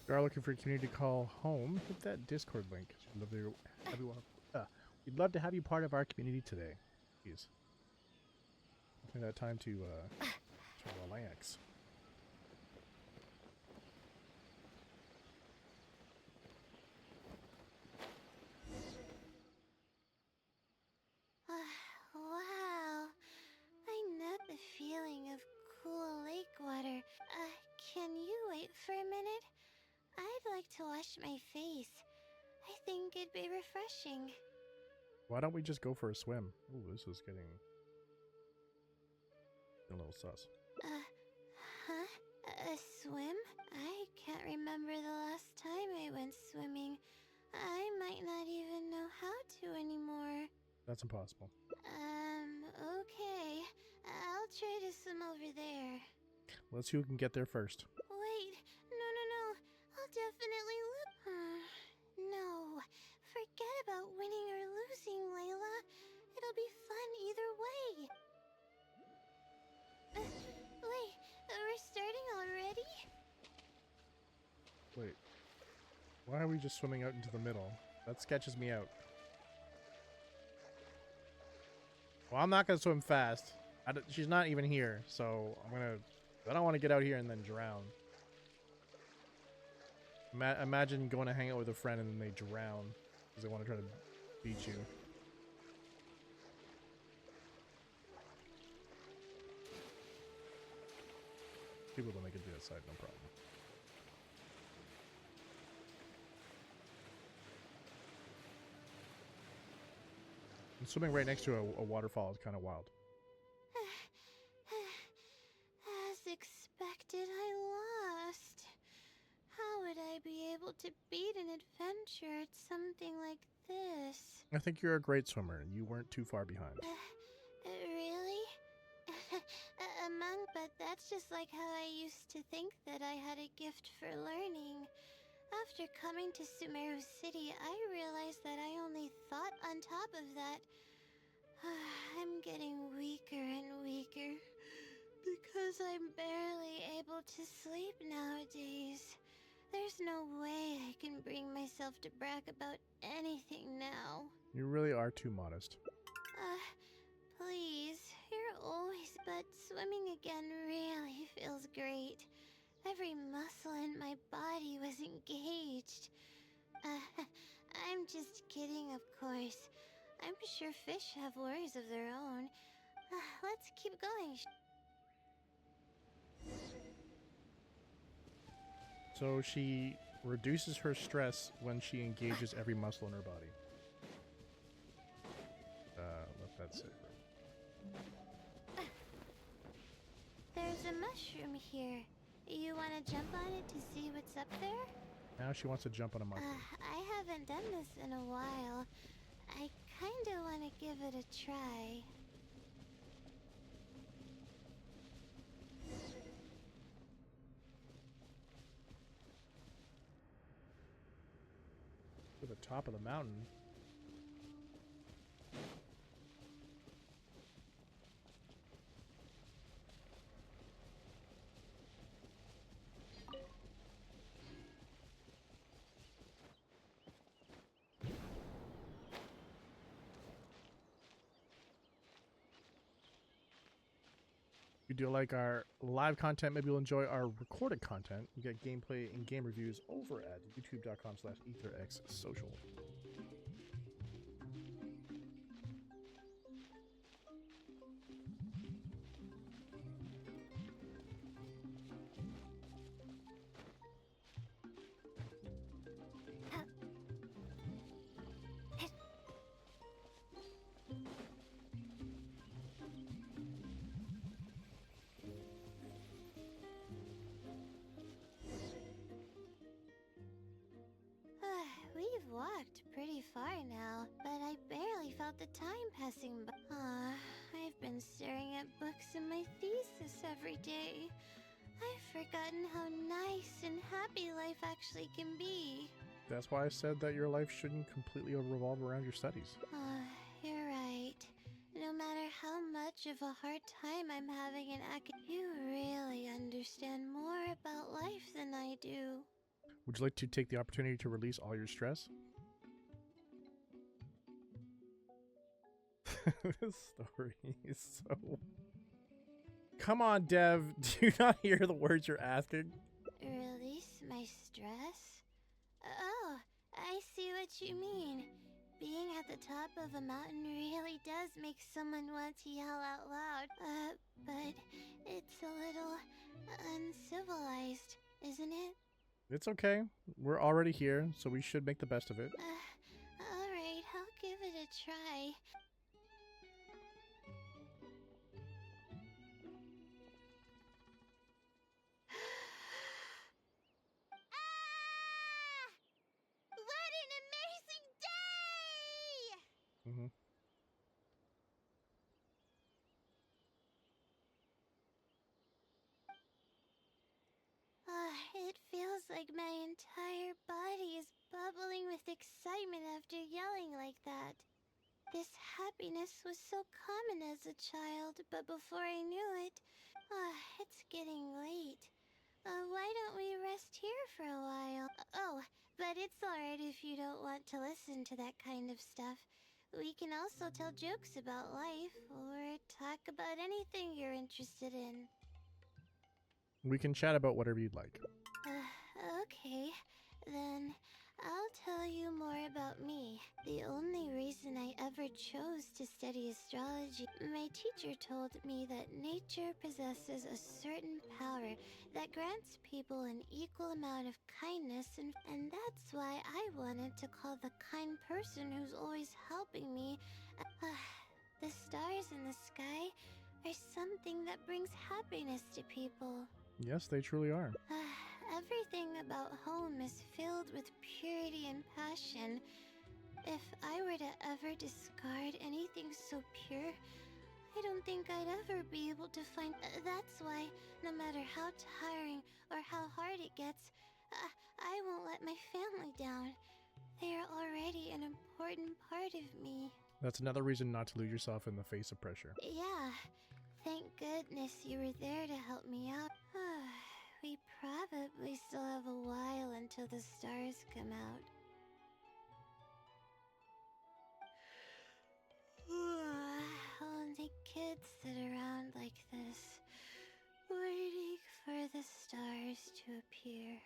If you are looking for a community to call home, hit that Discord link. We'd love to have you part of our community today. Jeez. Taking that time to relax. Wow. I love the feeling of cool lake water. Can you wait for a minute? I'd like to wash my face. I think it'd be refreshing. Why don't we just go for a swim? Ooh, this is getting a little sus. Huh? A swim? I can't remember the last time I went swimming. I might not even know how to anymore. That's impossible. Okay. I'll try to swim over there. Let's see who can get there first. Wait. No. I'll definitely No. Forget about winning or losing, Layla. It'll be fun either way. Wait, we're starting already? Wait. Why are we just swimming out into the middle? That sketches me out. Well, I'm not going to swim fast. She's not even here, so I don't want to get out here and then drown. Imagine going to hang out with a friend and then they drown because they want to try to beat you. People don't make it to that side, no problem. And swimming right next to a waterfall is kind of wild. As expected, I lost. How would I be able to beat an adventure at something like this? I think you're a great swimmer. You weren't too far behind. Really? But that's It's just like how I used to think that I had a gift for learning. After coming to Sumeru City, I realized that I only thought. On top of that, I'm getting weaker and weaker because I'm barely able to sleep nowadays. There's no way I can bring myself to brag about anything now. You really are too modest. Please, you're always. But swimming again really feels great. Every muscle in my body was engaged. I'm just kidding, of course. I'm sure fish have worries of their own. Let's keep going. So she reduces her stress when she engages every muscle in her body. Let that sit. There's a mushroom here. You want to jump on it to see what's up there? Now she wants to jump on a mushroom. I haven't done this in a while. I kinda want to give it a try. To the top of the mountain. If you do like our live content, maybe you'll enjoy our recorded content. You get gameplay and game reviews over at youtube.com/ETHERxSOCIAL. We've walked pretty far now, but I barely felt the time passing by. I've been staring at books in my thesis every day. I've forgotten how nice and happy life actually can be. That's why I said that your life shouldn't completely revolve around your studies. You're right. No matter how much of a hard time I'm having in you really understand more about life than I do. Would you like to take the opportunity to release all your stress? This story is so... Come on, Dev. Do you not hear the words you're asking? Release my stress? Oh, I see what you mean. Being at the top of a mountain really does make someone want to yell out loud. But it's a little uncivilized, isn't it? It's okay. We're already here, so we should make the best of it. Alright, I'll give it a try. What an amazing day! Mm-hmm. It feels like my entire body is bubbling with excitement after yelling like that. This happiness was so common as a child, but before I knew it, it's getting late. Why don't we rest here for a while? Oh, but it's alright if you don't want to listen to that kind of stuff. We can also tell jokes about life, or talk about anything you're interested in. We can chat about whatever you'd like. Okay, then I'll tell you more about me. The only reason I ever chose to study astrology, my teacher told me that nature possesses a certain power that grants people an equal amount of kindness, and that's why I wanted to call the kind person who's always helping me. The stars in the sky are something that brings happiness to people. Yes, they truly are. Everything about home is filled with purity and passion. If I were to ever discard anything so pure, I don't think I'd ever be able to find... that's why, no matter how tiring or how hard it gets, I won't let my family down. They are already an important part of me. That's another reason not to lose yourself in the face of pressure. Yeah, thank goodness you were there to help me out. We probably still have a while until the stars come out. Only kids sit around like this, waiting for the stars to appear.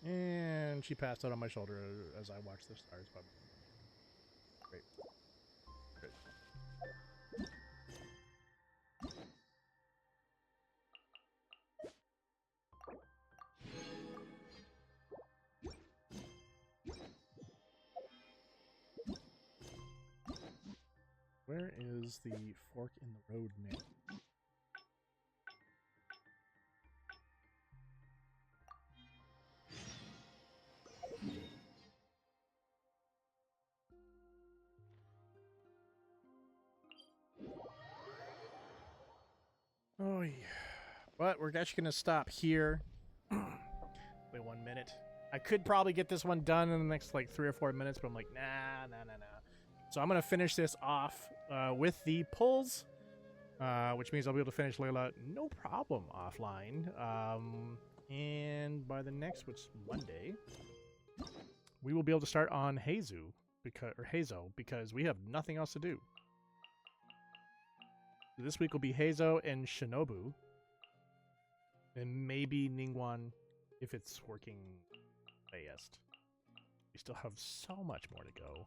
And she passed out on my shoulder as I watched the stars. Great. Great. Where is the fork in the road, man? Oh yeah. But we're actually gonna stop here. Wait 1 minute. I could probably get this one done in the next like 3 or 4 minutes, but I'm like, nah. So I'm gonna finish this off with the pulls, which means I'll be able to finish Layla no problem offline. And by the next, which is Monday, we will be able to start on Hazo because we have nothing else to do. This week will be Hazo and Shinobu, and maybe Ningguang if it's working best. We still have so much more to go,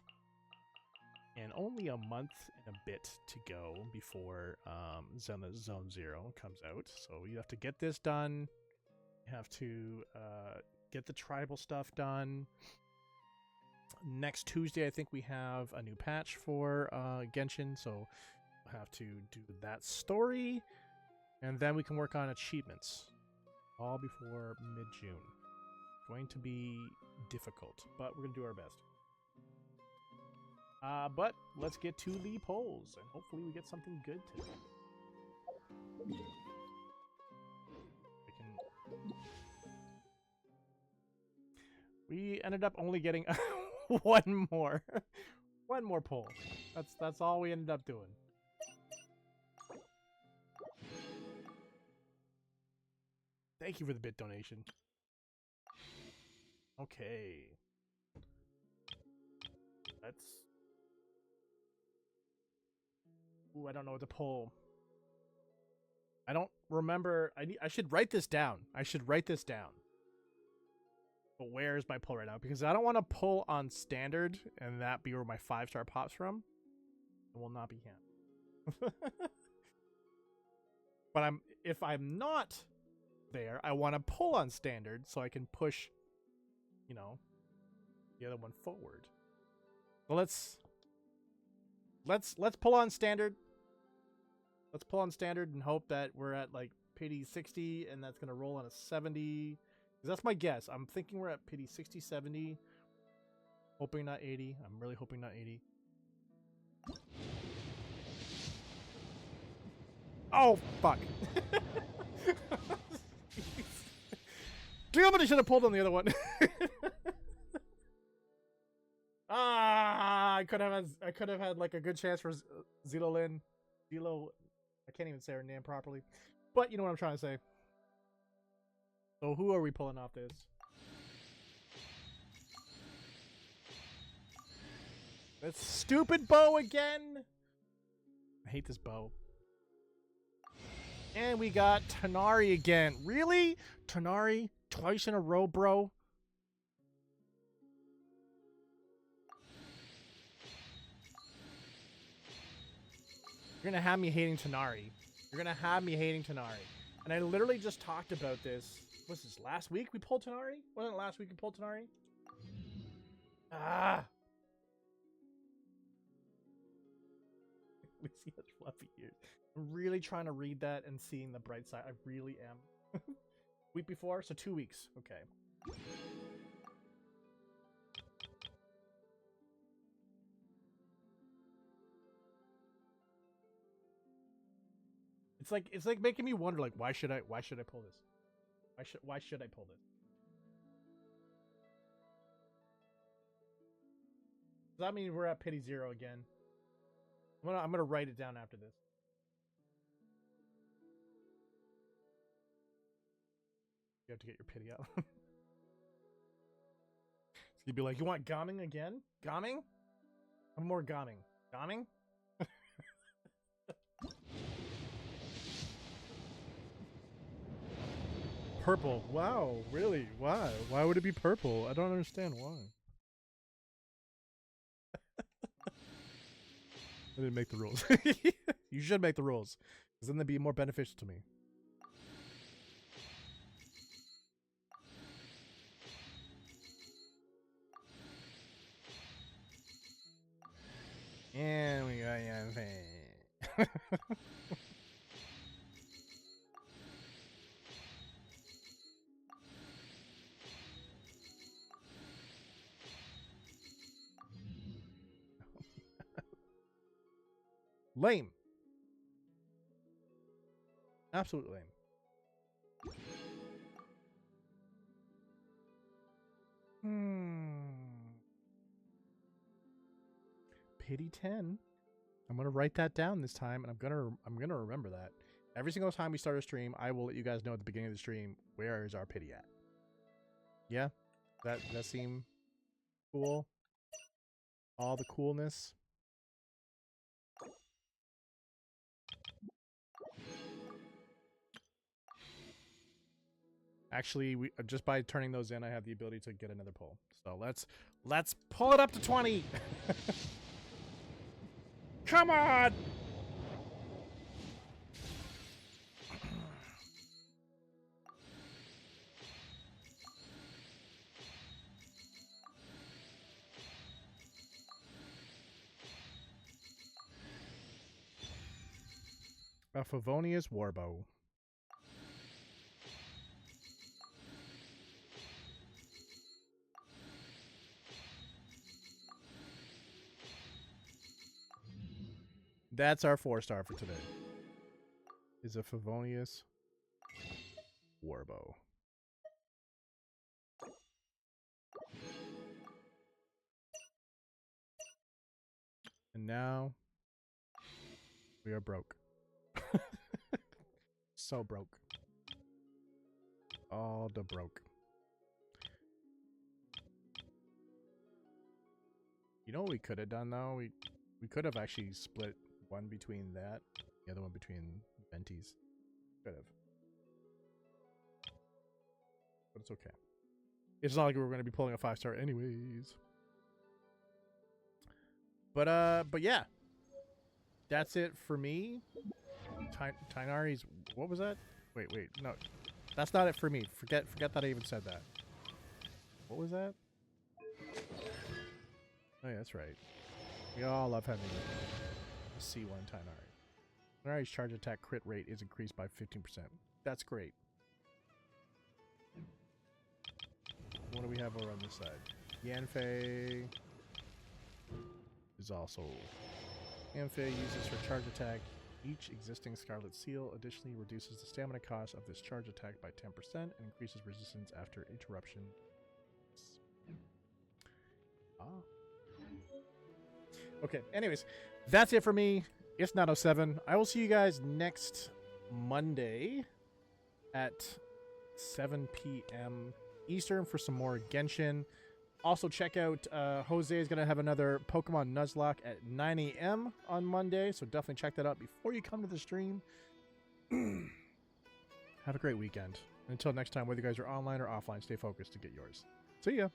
and only a month and a bit to go before Zone 0 comes out. So you have to get this done. You have to get the tribal stuff done. Next Tuesday, I think we have a new patch for Genshin, so we'll have to do that story, and then we can work on achievements, all before mid-June. Going to be difficult, but we're going to do our best. But let's get to the polls, and hopefully we get something good today. We ended up only getting one more poll. That's all we ended up doing. Thank you for the bit donation. Okay. Let's... Ooh, I don't know what to pull. I don't remember. I should write this down. But where is my pull right now? Because I don't want to pull on standard and that be where my 5-star pops from. It will not be him. But if I'm not there, I want to pull on standard so I can push, you know, the other one forward. So let's pull on standard. Let's pull on standard and hope that we're at like pity 60 and that's gonna roll on a 70. Because that's my guess. I'm thinking we're at pity 60, 70. Hoping not 80. I'm really hoping not 80. Oh fuck. Damn it, I should have pulled on the other one. I could have had like a good chance for Zilolin. Zilo, I can't even say her name properly. But you know what I'm trying to say. So who are we pulling off this? That stupid bow again. I hate this bow. And we got Tanari again. Really? Tanari? Twice in a row, bro? You're gonna have me hating Tanari. And I literally just talked about this. Was this last week we pulled Tanari? Wasn't it last week we pulled Tanari? Ah! We see his fluffy ears. I'm really trying to read that and seeing the bright side. I really am. Week before? So 2 weeks. Okay. It's like making me wonder, like, why should I pull this? Why should I pull this? Does that mean we're at pity 0 again? I'm gonna write it down after this. You have to get your pity out. You'd be like, you want gomming again? Gomming? I'm more gomming. Gomming? Purple. Wow, really? Why? Why would it be purple? I don't understand why. I didn't make the rules. You should make the rules, because then they'd be more beneficial to me. And we got Yanfei. Lame. Absolutely lame. Pity 10. I'm gonna write that down this time, and I'm gonna remember that. Every single time we start a stream, I will let you guys know at the beginning of the stream where is our pity at. Yeah? That seem cool? All the coolness. Actually, we just by turning those in, I have the ability to get another pull. So let's pull it up to 20. Come on. A Favonius Warbow. That's our 4-star for today. Is a Favonius Warbow. And now we are broke. So broke. All the broke. You know what we could have done though? We could have actually split one between that, the other one between Venti's. Could have. But it's okay. It's not like we were going to be pulling a 5-star anyways. But yeah. That's it for me. Tainari's, what was that? Wait, no. That's not it for me. Forget that I even said that. What was that? Oh yeah, that's right. We all love having a C1 Tainari. Tainari's charge attack crit rate is increased by 15%. That's great. What do we have over on this side? Yanfei is also... Yanfei uses her charge attack. Each existing Scarlet Seal additionally reduces the stamina cost of this charge attack by 10% and increases resistance after interruption. Okay, anyways, that's it for me. It's 9:07. I will see you guys next Monday at 7 p.m. Eastern for some more Genshin. Also, check out Jose is going to have another Pokemon Nuzlocke at 9 a.m. on Monday, so definitely check that out before you come to the stream. Have a great weekend. Until next time, whether you guys are online or offline, stay focused to get yours. See ya!